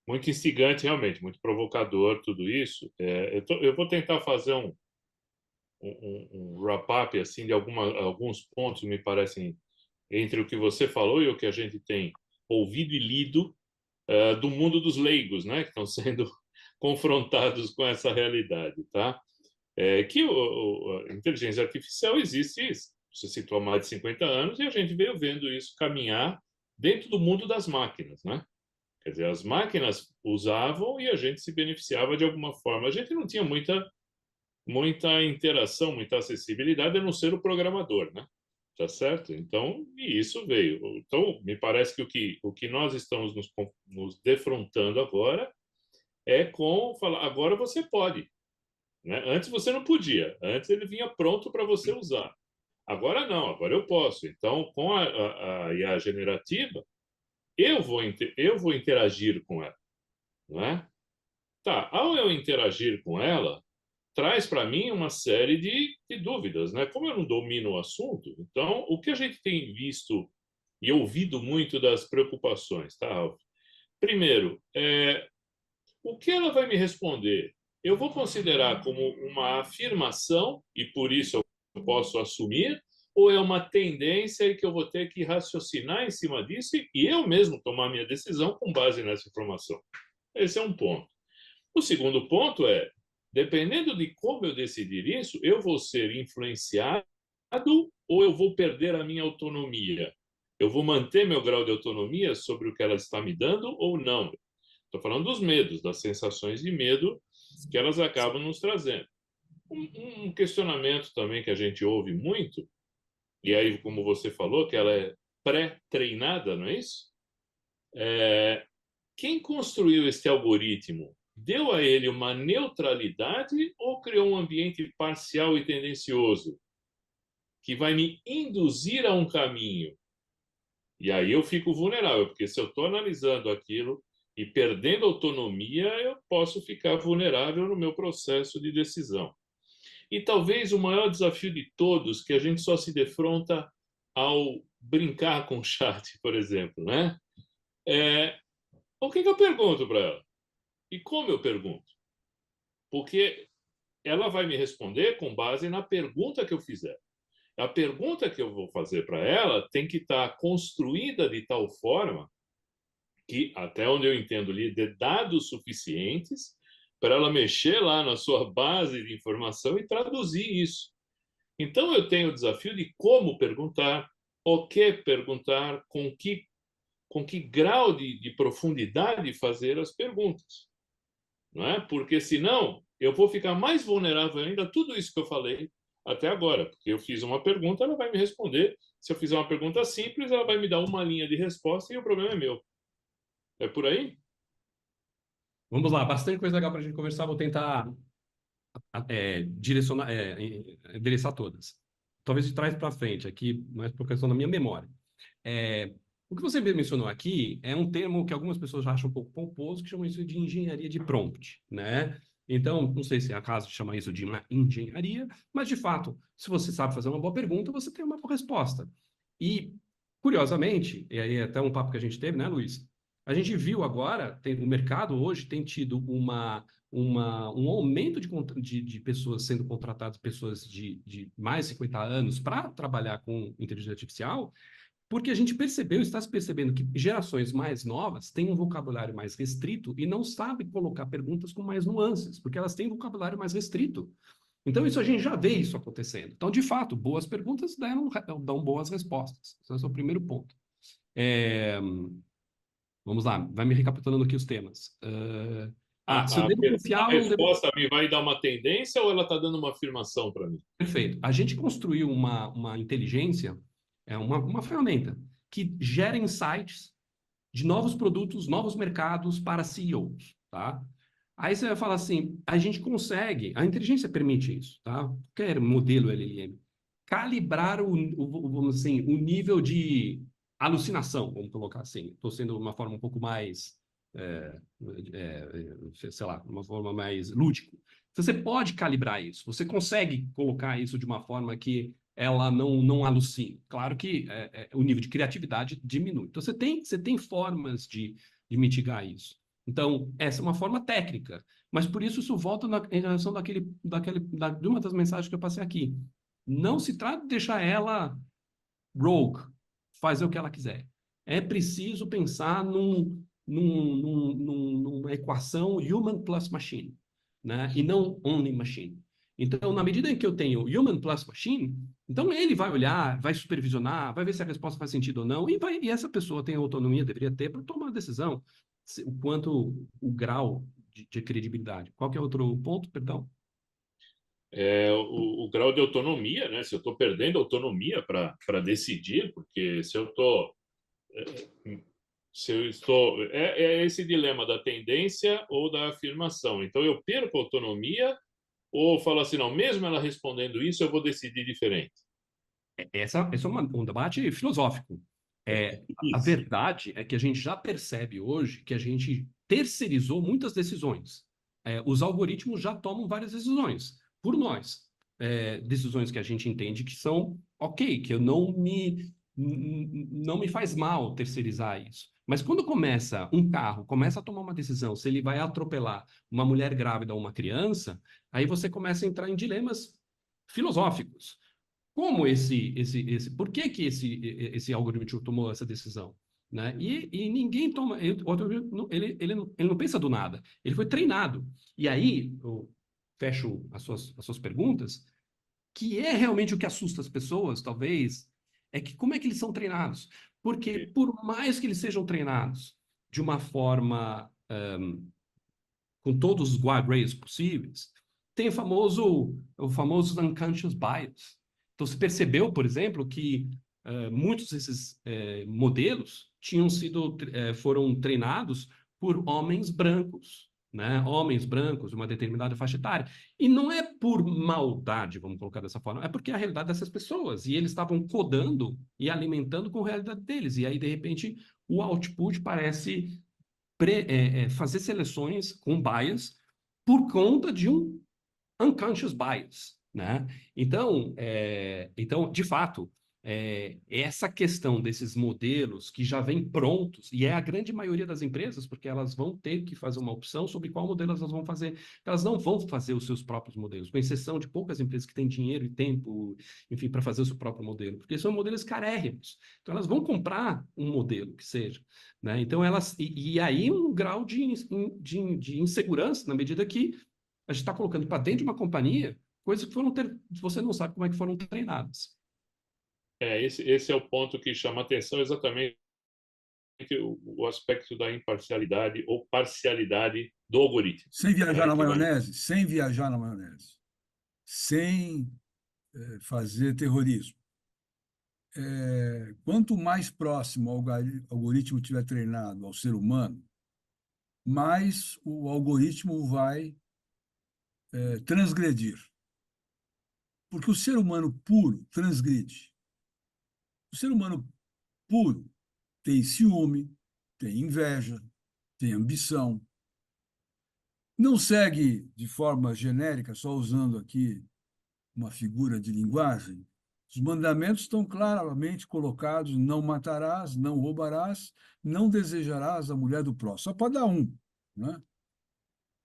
Muito instigante, realmente, muito provocador tudo isso. Eu vou tentar fazer um wrap-up assim, de alguns pontos, me parecem, entre o que você falou e o que a gente tem ouvido e lido do mundo dos leigos, né, que estão sendo confrontados com essa realidade, tá? Que a inteligência artificial existe, você citou há mais de 50 anos, e a gente veio vendo isso caminhar dentro do mundo das máquinas, né? Quer dizer, as máquinas usavam e a gente se beneficiava de alguma forma. A gente não tinha muita interação, muita acessibilidade, a não ser o programador, né? Tá certo? Então, e isso veio. Então, me parece que o que nós estamos nos defrontando agora é com falar, agora você pode, né? Antes você não podia, antes ele vinha pronto para você usar. Agora não, agora eu posso. Então, com a IA generativa, eu vou interagir com ela, não é? Tá, ao eu interagir com ela, traz para mim uma série de dúvidas, né? Como eu não domino o assunto, então o que a gente tem visto e ouvido muito das preocupações, tá, Ralf? Primeiro, o que ela vai me responder? Eu vou considerar como uma afirmação e por isso eu posso assumir, ou é uma tendência e que eu vou ter que raciocinar em cima disso e eu mesmo tomar minha decisão com base nessa informação? Esse é um ponto. O segundo ponto é, dependendo de como eu decidir isso, eu vou ser influenciado ou eu vou perder a minha autonomia? Eu vou manter meu grau de autonomia sobre o que ela está me dando ou não? Estou falando dos medos, das sensações de medo que elas acabam nos trazendo. Um questionamento também que a gente ouve muito, e aí, como você falou, que ela é pré-treinada, não é isso? Quem construiu este algoritmo deu a ele uma neutralidade ou criou um ambiente parcial e tendencioso que vai me induzir a um caminho? E aí eu fico vulnerável, porque se eu estou analisando aquilo e perdendo autonomia, eu posso ficar vulnerável no meu processo de decisão. E talvez o maior desafio de todos, que a gente só se defronta ao brincar com o chat, por exemplo, né? O que eu pergunto para ela? E como eu pergunto? Porque ela vai me responder com base na pergunta que eu fizer. A pergunta que eu vou fazer para ela tem que estar construída de tal forma que, até onde eu entendo, lhe dê dados suficientes para ela mexer lá na sua base de informação e traduzir isso. Então, eu tenho o desafio de como perguntar, o que perguntar, com que grau de profundidade fazer as perguntas. Não é? Porque, senão, eu vou ficar mais vulnerável ainda a tudo isso que eu falei até agora. Porque eu fiz uma pergunta, ela vai me responder. Se eu fizer uma pergunta simples, ela vai me dar uma linha de resposta e o problema é meu. É por aí? Vamos lá, bastante coisa legal para a gente conversar. Vou tentar direcionar, endereçar todas. Talvez de trás para frente, aqui, mais por questão da minha memória. O que você mencionou aqui é um termo que algumas pessoas já acham um pouco pomposo, que chamam isso de engenharia de prompt, né? Então, não sei se é a caso de chamar isso de uma engenharia, mas, de fato, se você sabe fazer uma boa pergunta, você tem uma boa resposta. E, curiosamente, e aí é até um papo que a gente teve, né, Luiz? A gente viu agora, o mercado hoje tem tido um aumento de pessoas sendo contratadas, pessoas de mais de 50 anos, para trabalhar com inteligência artificial, porque a gente percebeu, está se percebendo que gerações mais novas têm um vocabulário mais restrito e não sabem colocar perguntas com mais nuances, porque elas têm um vocabulário mais restrito. Então, isso a gente já vê isso acontecendo. Então, de fato, boas perguntas dão boas respostas. Esse é o primeiro ponto. Vamos lá, vai me recapitulando aqui os temas. Se eu devo confiar A ou não devo... resposta me vai dar uma tendência ou ela está dando uma afirmação para mim? Perfeito. A gente construiu uma inteligência, uma ferramenta que gera insights de novos produtos, novos mercados para CEOs, tá? Aí você vai falar assim, a gente consegue, a inteligência permite isso, tá? Qualquer modelo LLM, calibrar vamos assim, o nível de alucinação, vamos colocar assim. Estou sendo uma forma um pouco mais, sei lá, uma forma mais lúdica. Você pode calibrar isso, você consegue colocar isso de uma forma que ela não alucina. Claro que o nível de criatividade diminui. Então, você tem formas de mitigar isso. Então, essa é uma forma técnica. Mas, por isso volta em relação de uma das mensagens que eu passei aqui. Não se trata de deixar ela rogue, fazer o que ela quiser. É preciso pensar numa equação human plus machine, né? E não only machine. Então, na medida em que eu tenho human plus machine, então ele vai olhar, vai supervisionar, vai ver se a resposta faz sentido ou não, e essa pessoa tem autonomia, deveria ter, para tomar a decisão, o grau de credibilidade. Qual que é outro ponto, perdão? O grau de autonomia, né? Se eu estou perdendo autonomia para decidir, porque se eu estou é esse dilema da tendência ou da afirmação. Então eu perco autonomia ou falo assim, não, mesmo ela respondendo isso, eu vou decidir diferente. Esse é um debate filosófico. A verdade é que a gente já percebe hoje que a gente terceirizou muitas decisões. Os algoritmos já tomam várias decisões por nós. Decisões que a gente entende que são ok, que eu não me faz mal terceirizar isso. Mas quando um carro começa a tomar uma decisão, se ele vai atropelar uma mulher grávida ou uma criança, aí você começa a entrar em dilemas filosóficos. Como por que esse algoritmo tomou essa decisão? Né? E ninguém toma, ele não pensa do nada, ele foi treinado. E aí, eu fecho as suas perguntas, que é realmente o que assusta as pessoas, talvez, é que como é que eles são treinados? Porque por mais que eles sejam treinados de uma forma com todos os guardrails possíveis, tem o famoso unconscious bias. Então, se percebeu, por exemplo, que muitos desses modelos foram treinados por homens brancos, né? Homens brancos, uma determinada faixa etária. E não é por maldade, vamos colocar dessa forma, é porque é a realidade dessas pessoas. E eles estavam codando e alimentando com a realidade deles. E aí, de repente, o output parece fazer seleções com bias por conta de um unconscious bias, né? Então, de fato, essa questão desses modelos que já vêm prontos, e é a grande maioria das empresas, porque elas vão ter que fazer uma opção sobre qual modelo elas vão fazer. Elas não vão fazer os seus próprios modelos, com exceção de poucas empresas que têm dinheiro e tempo, enfim, para fazer o seu próprio modelo, porque são modelos carérrimos. Então, elas vão comprar um modelo que seja, né? Então, e aí um grau de insegurança, na medida que a gente está colocando para dentro de uma companhia coisas que você não sabe como é que foram treinadas. Esse é o ponto que chama atenção, exatamente o aspecto da imparcialidade ou parcialidade do algoritmo. Sem viajar na Que vai... maionese, sem viajar na maionese, sem fazer terrorismo. Quanto mais próximo o algoritmo estiver treinado ao ser humano, mais o algoritmo vai transgredir. Porque o ser humano puro transgride. O ser humano puro tem ciúme, tem inveja, tem ambição. Não segue de forma genérica, só usando aqui uma figura de linguagem. Os mandamentos estão claramente colocados: não matarás, não roubarás, não desejarás a mulher do próximo. Só para dar um, né?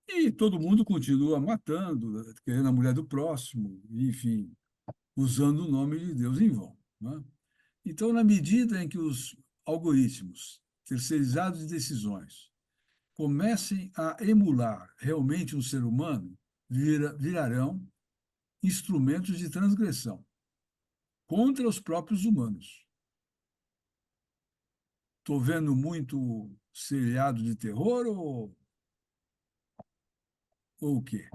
E todo mundo continua matando, querendo a mulher do próximo, enfim, usando o nome de Deus em vão, né? Então, na medida em que os algoritmos terceirizados de decisões comecem a emular realmente um ser humano, virarão instrumentos de transgressão contra os próprios humanos. Estou vendo muito seriado de terror ou o quê?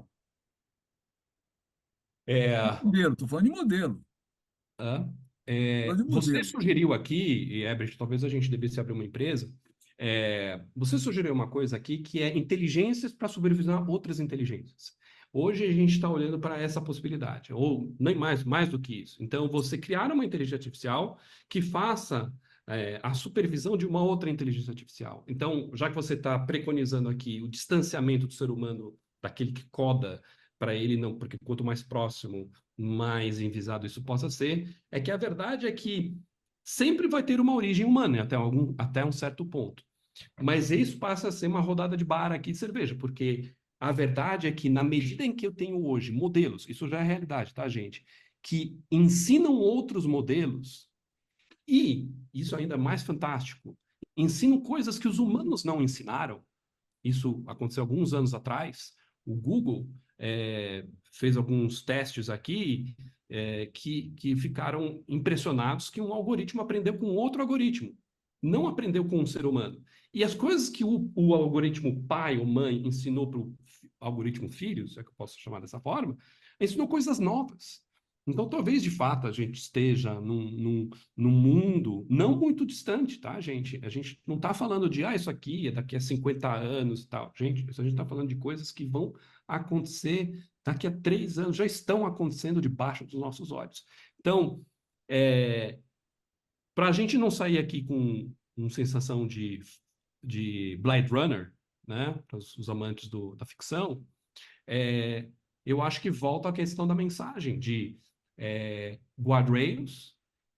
Modelo, estou falando de modelo. Você sugeriu aqui, Herbert, talvez a gente devesse abrir uma empresa. Você sugeriu uma coisa aqui que é inteligências para supervisionar outras inteligências. Hoje a gente está olhando para essa possibilidade, ou nem mais do que isso. Então, você criar uma inteligência artificial que faça a supervisão de uma outra inteligência artificial. Então, já que você está preconizando aqui o distanciamento do ser humano daquele que coda, para ele não, porque quanto mais próximo, mais envisado isso possa ser, é que a verdade é que sempre vai ter uma origem humana, até um certo ponto. Mas isso passa a ser uma rodada de bar aqui de cerveja, porque a verdade é que, na medida em que eu tenho hoje modelos, isso já é realidade, tá, gente? Que ensinam outros modelos, e isso ainda é mais fantástico, ensinam coisas que os humanos não ensinaram. Isso aconteceu alguns anos atrás. O Google fez alguns testes aqui que ficaram impressionados que um algoritmo aprendeu com outro algoritmo, não aprendeu com um ser humano. E as coisas que o algoritmo pai ou mãe ensinou para o algoritmo filho, se é que eu posso chamar dessa forma, ensinou coisas novas. Então, talvez, de fato, a gente esteja num mundo não muito distante, tá, gente? A gente não está falando de, isso aqui é daqui a 50 anos e tal. Gente, a gente está falando de coisas que vão acontecer daqui a 3 anos, já estão acontecendo debaixo dos nossos olhos. Então, para a gente não sair aqui com sensação de Blade Runner, né, para os amantes da ficção, eu acho que volta à questão da mensagem de guardrails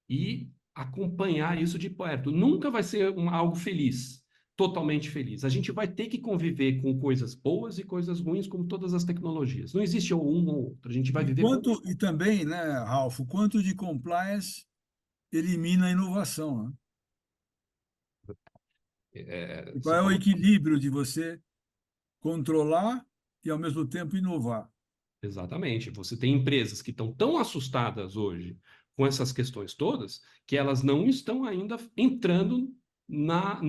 e acompanhar isso de perto. Nunca vai ser algo feliz, totalmente feliz. A gente vai ter que conviver com coisas boas e coisas ruins, como todas as tecnologias. Não existe ou um ou outro. A gente vai viver com... E também, né, Ralph, o quanto de compliance elimina a inovação, né? E qual é o equilíbrio de você controlar e, ao mesmo tempo, inovar? Exatamente. Você tem empresas que estão tão assustadas hoje com essas questões todas que elas não estão ainda entrando na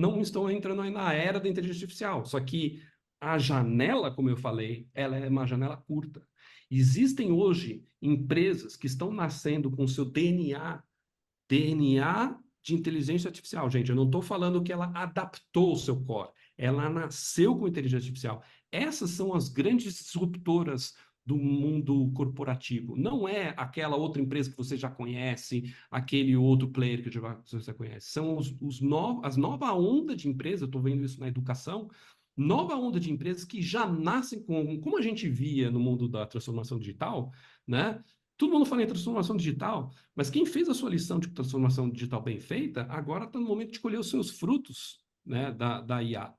era da inteligência artificial. Só que a janela, como eu falei, ela é uma janela curta. Existem hoje empresas que estão nascendo com seu DNA de inteligência artificial. Gente, eu não estou falando que ela adaptou o seu core, ela nasceu com inteligência artificial. Essas são as grandes disruptoras do mundo corporativo. Não é aquela outra empresa que você já conhece, aquele outro player que você já conhece. São as nova onda de empresas, eu estou vendo isso na educação, nova onda de empresas que já nascem como a gente via no mundo da transformação digital, né? Todo mundo fala em transformação digital, mas quem fez a sua lição de transformação digital bem feita, agora está no momento de colher os seus frutos, né, da IA.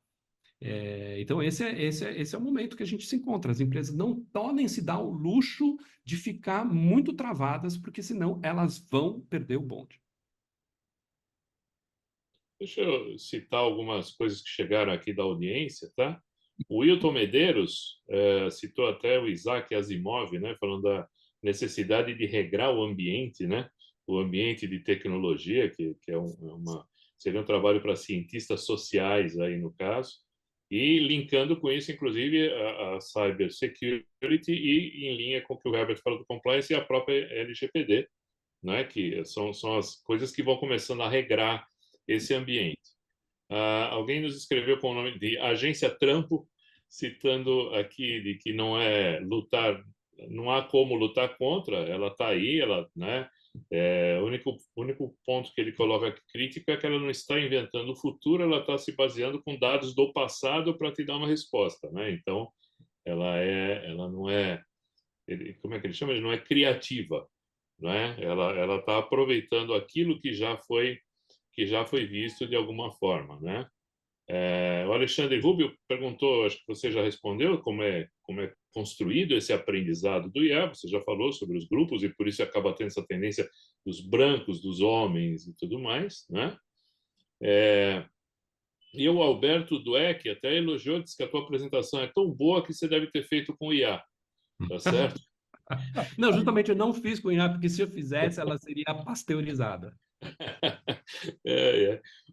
Então, esse é o momento que a gente se encontra. As empresas não podem se dar o luxo de ficar muito travadas, porque senão elas vão perder o bonde. Deixa eu citar algumas coisas que chegaram aqui da audiência, tá? O Wilton Medeiros citou até o Isaac Asimov, né, falando da necessidade de regrar o ambiente, né? O ambiente de tecnologia, que seria um trabalho para cientistas sociais aí no caso, e linkando com isso, inclusive, a cyber security e em linha com o que o Herbert falou do compliance e a própria LGPD, né? Que são as coisas que vão começando a regrar esse ambiente. Alguém nos escreveu com o nome de Agência Trampo, citando aqui de que não é lutar, não há como lutar contra, ela está aí, ela, né? O único ponto que ele coloca aqui crítico é que ela não está inventando o futuro, ela está se baseando com dados do passado para te dar uma resposta, né? Então, ela não é, como é que ele chama? Ele não é criativa, né? Ela está aproveitando aquilo que já foi visto de alguma forma, né? O Alexandre Rubio perguntou, acho que você já respondeu, como é construído esse aprendizado do IA. Você já falou sobre os grupos e por isso acaba tendo essa tendência dos brancos, dos homens e tudo mais, né? E o Alberto Dueck até elogiou, disse que a tua apresentação é tão boa que você deve ter feito com o IA, tá certo? Não, justamente eu não fiz com IA, porque se eu fizesse, ela seria pasteurizada.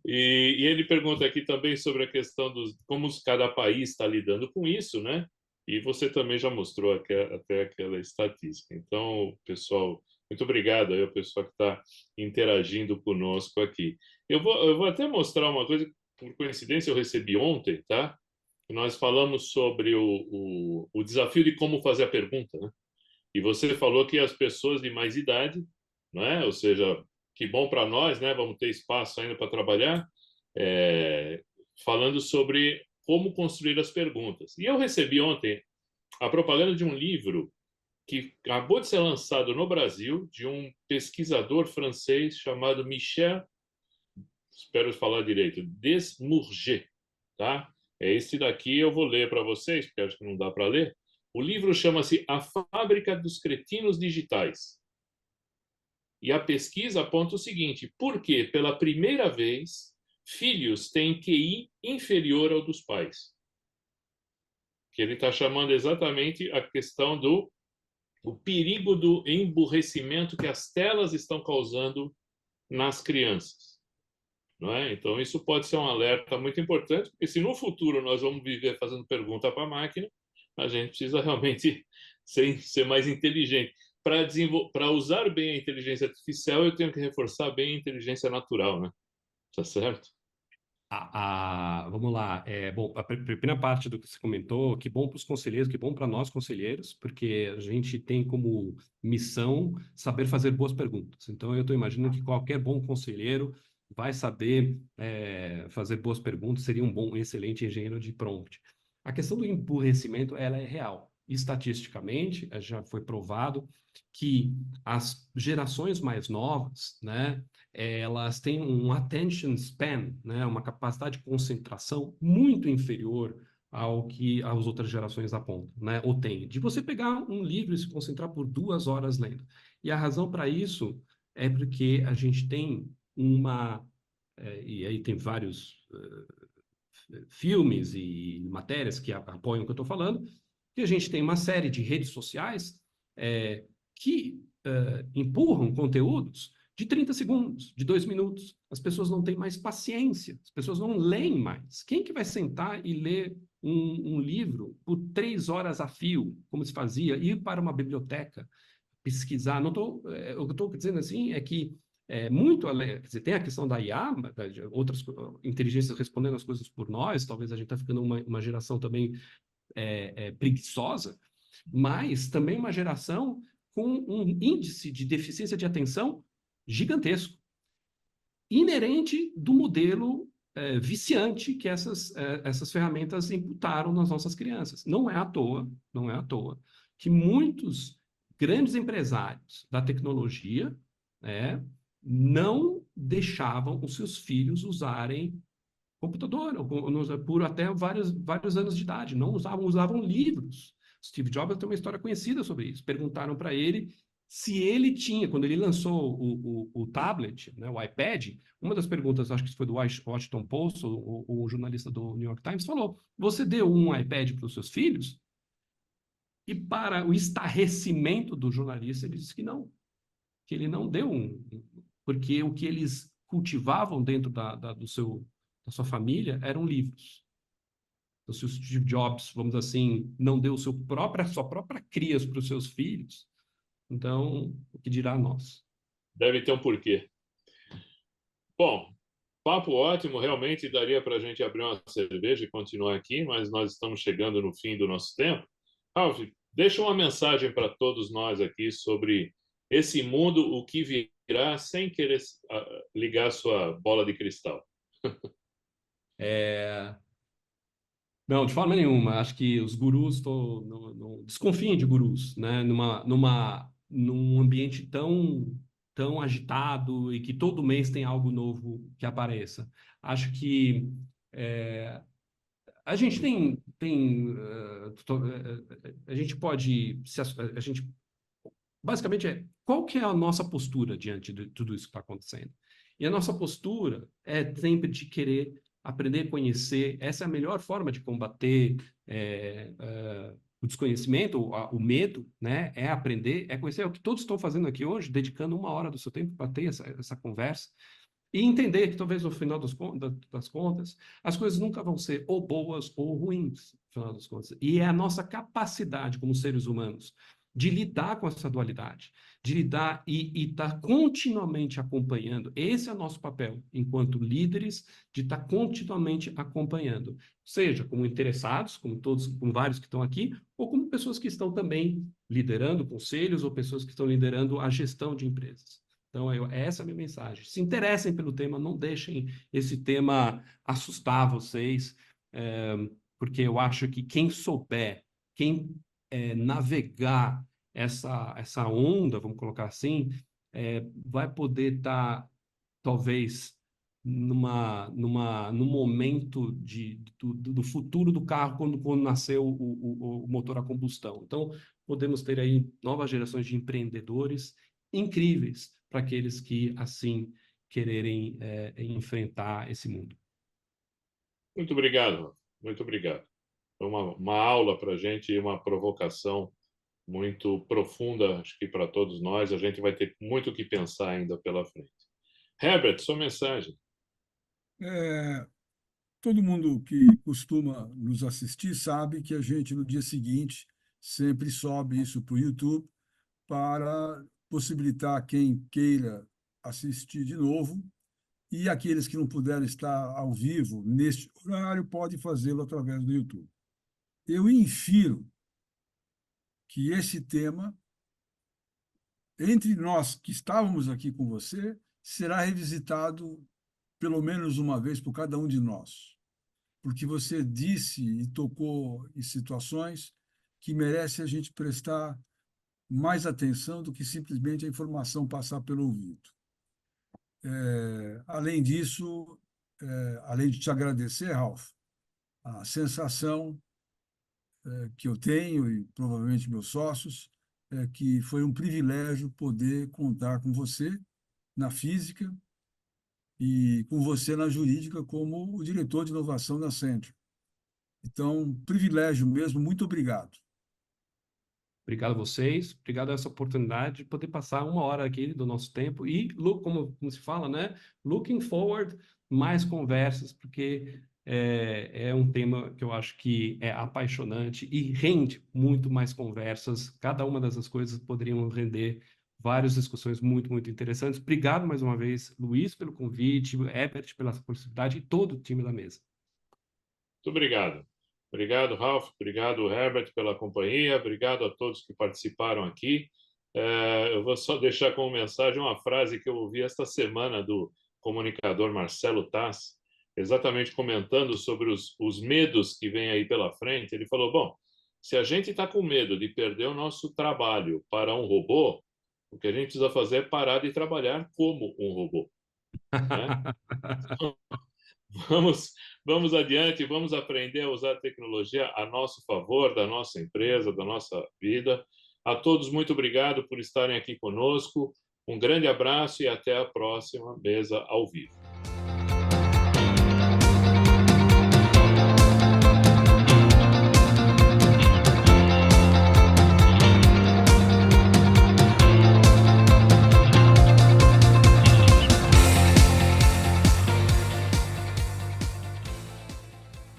E ele pergunta aqui também sobre a questão dos como cada país está lidando com isso, né? E você também já mostrou até aquela estatística. Então, pessoal, muito obrigado aí ao pessoal que está interagindo conosco aqui. Eu vou até mostrar uma coisa que, por coincidência, eu recebi ontem, tá? Nós falamos sobre o desafio de como fazer a pergunta, né? E você falou que as pessoas de mais idade, não é? Ou seja, que bom para nós, né? Vamos ter espaço ainda para trabalhar, falando sobre como construir as perguntas. E eu recebi ontem a propaganda de um livro que acabou de ser lançado no Brasil, de um pesquisador francês chamado Michel, espero falar direito, Desmourget, tá? É esse daqui, eu vou ler para vocês, porque acho que não dá para ler. O livro chama-se A Fábrica dos Cretinos Digitais. E a pesquisa aponta o seguinte: por que, pela primeira vez, filhos têm QI inferior ao dos pais? Que ele está chamando exatamente a questão o perigo do emburrecimento que as telas estão causando nas crianças. Não é? Então, isso pode ser um alerta muito importante, porque se no futuro nós vamos viver fazendo pergunta para a máquina, a gente precisa realmente ser mais inteligente. Para usar bem a inteligência artificial, eu tenho que reforçar bem a inteligência natural, né? Tá certo? Vamos lá. Bom, a primeira parte do que você comentou, que bom para os conselheiros, que bom para nós conselheiros, porque a gente tem como missão saber fazer boas perguntas. Então, eu estou imaginando que qualquer bom conselheiro vai saber fazer boas perguntas, seria um excelente engenheiro de prompt. A questão do emburrecimento, ela é real. Estatisticamente, já foi provado que as gerações mais novas, né, elas têm um attention span, né, uma capacidade de concentração muito inferior ao que as outras gerações apontam, né, ou têm. De você pegar um livro e se concentrar por 2 horas lendo. E a razão para isso é porque a gente tem e aí tem vários filmes e matérias que apoiam o que eu estou falando, que a gente tem uma série de redes sociais que empurram conteúdos de 30 segundos, de 2 minutos. As pessoas não têm mais paciência, as pessoas não leem mais. Quem que vai sentar e ler um livro por 3 horas a fio, como se fazia, ir para uma biblioteca, pesquisar? Não o que eu estou dizendo assim é que muito além, quer dizer, tem a questão da IA, de outras inteligências respondendo as coisas por nós, talvez a gente está ficando uma geração também preguiçosa, mas também uma geração com um índice de deficiência de atenção gigantesco, inerente do modelo viciante que essas ferramentas imputaram nas nossas crianças. Não é à toa que muitos grandes empresários da tecnologia não deixavam os seus filhos usarem computador por até vários anos de idade. Não usavam livros. Steve Jobs tem uma história conhecida sobre isso. Perguntaram para ele se ele tinha, quando ele lançou o tablet, né, o iPad, uma das perguntas, acho que foi do Washington Post, o jornalista do New York Times, falou: você deu um iPad para os seus filhos? E para o estarrecimento do jornalista, ele disse que ele não deu porque o que eles cultivavam dentro da sua família eram livros. Então, se o Steve Jobs, vamos dizer assim, não deu sua própria cria para os seus filhos, então, o que dirá a nós? Deve ter um porquê. Bom, papo ótimo, realmente daria para a gente abrir uma cerveja e continuar aqui, mas nós estamos chegando no fim do nosso tempo. Ralf, deixa uma mensagem para todos nós aqui sobre esse mundo, o que virá, sem querer ligar sua bola de cristal. Não, de forma nenhuma. Acho que os gurus, desconfiem de gurus, né? Num ambiente tão agitado e que todo mês tem algo novo que apareça. Acho que a gente a gente pode, a gente basicamente qual que é a nossa postura diante de tudo isso que está acontecendo? E a nossa postura é sempre de querer aprender a conhecer. Essa é a melhor forma de combater o desconhecimento, o medo, né? É aprender, é conhecer. É o que todos estão fazendo aqui hoje, dedicando 1 hora do seu tempo para ter essa conversa. E entender que talvez no final das contas, as coisas nunca vão ser ou boas ou ruins, no final das contas. E é a nossa capacidade como seres humanos de lidar com essa dualidade, de lidar e estar continuamente acompanhando. Esse é o nosso papel, enquanto líderes, de estar continuamente acompanhando, seja como interessados, como vários que estão aqui, ou como pessoas que estão também liderando conselhos ou pessoas que estão liderando a gestão de empresas. Então, essa é a minha mensagem. Se interessem pelo tema, não deixem esse tema assustar vocês, porque eu acho que quem souber, quem navegar essa onda, vamos colocar assim, vai poder estar, talvez, num momento do futuro do carro, quando nasceu o motor a combustão. Então, podemos ter aí novas gerações de empreendedores incríveis para aqueles que, assim, quererem enfrentar esse mundo. Muito obrigado, Ralf. Muito obrigado. Foi uma aula para a gente e uma provocação muito profunda, acho que para todos nós. A gente vai ter muito o que pensar ainda pela frente. Herbert, sua mensagem. Todo mundo que costuma nos assistir sabe que a gente, no dia seguinte, sempre sobe isso para o YouTube para possibilitar quem queira assistir de novo, e aqueles que não puderam estar ao vivo neste horário podem fazê-lo através do YouTube. Eu infiro que esse tema, entre nós que estávamos aqui com você, será revisitado pelo menos uma vez por cada um de nós, porque você disse e tocou em situações que merecem a gente prestar mais atenção do que simplesmente a informação passar pelo ouvido. Além disso, além de te agradecer, Ralf, a sensação que eu tenho, e provavelmente meus sócios, é que foi um privilégio poder contar com você na física e com você na jurídica como o diretor de inovação da Accenture. Então, privilégio mesmo, muito obrigado. Obrigado a vocês, obrigado a essa oportunidade de poder passar 1 hora aqui do nosso tempo e, como se fala, né? Looking forward, mais conversas, porque é um tema que eu acho que é apaixonante e rende muito mais conversas. Cada uma dessas coisas poderiam render várias discussões muito, muito interessantes. Obrigado mais uma vez, Luiz, pelo convite, Herbert, pela possibilidade e todo o time da mesa. Muito obrigado. Obrigado, Ralf. Obrigado, Herbert, pela companhia. Obrigado a todos que participaram aqui. Eu vou só deixar como mensagem uma frase que eu ouvi esta semana do comunicador Marcelo Taz, exatamente comentando sobre os medos que vêm aí pela frente. Ele falou, bom, se a gente está com medo de perder o nosso trabalho para um robô, o que a gente precisa fazer é parar de trabalhar como um robô, né? Vamos adiante, vamos aprender a usar a tecnologia a nosso favor, da nossa empresa, da nossa vida. A todos, muito obrigado por estarem aqui conosco. Um grande abraço e até a próxima mesa ao vivo.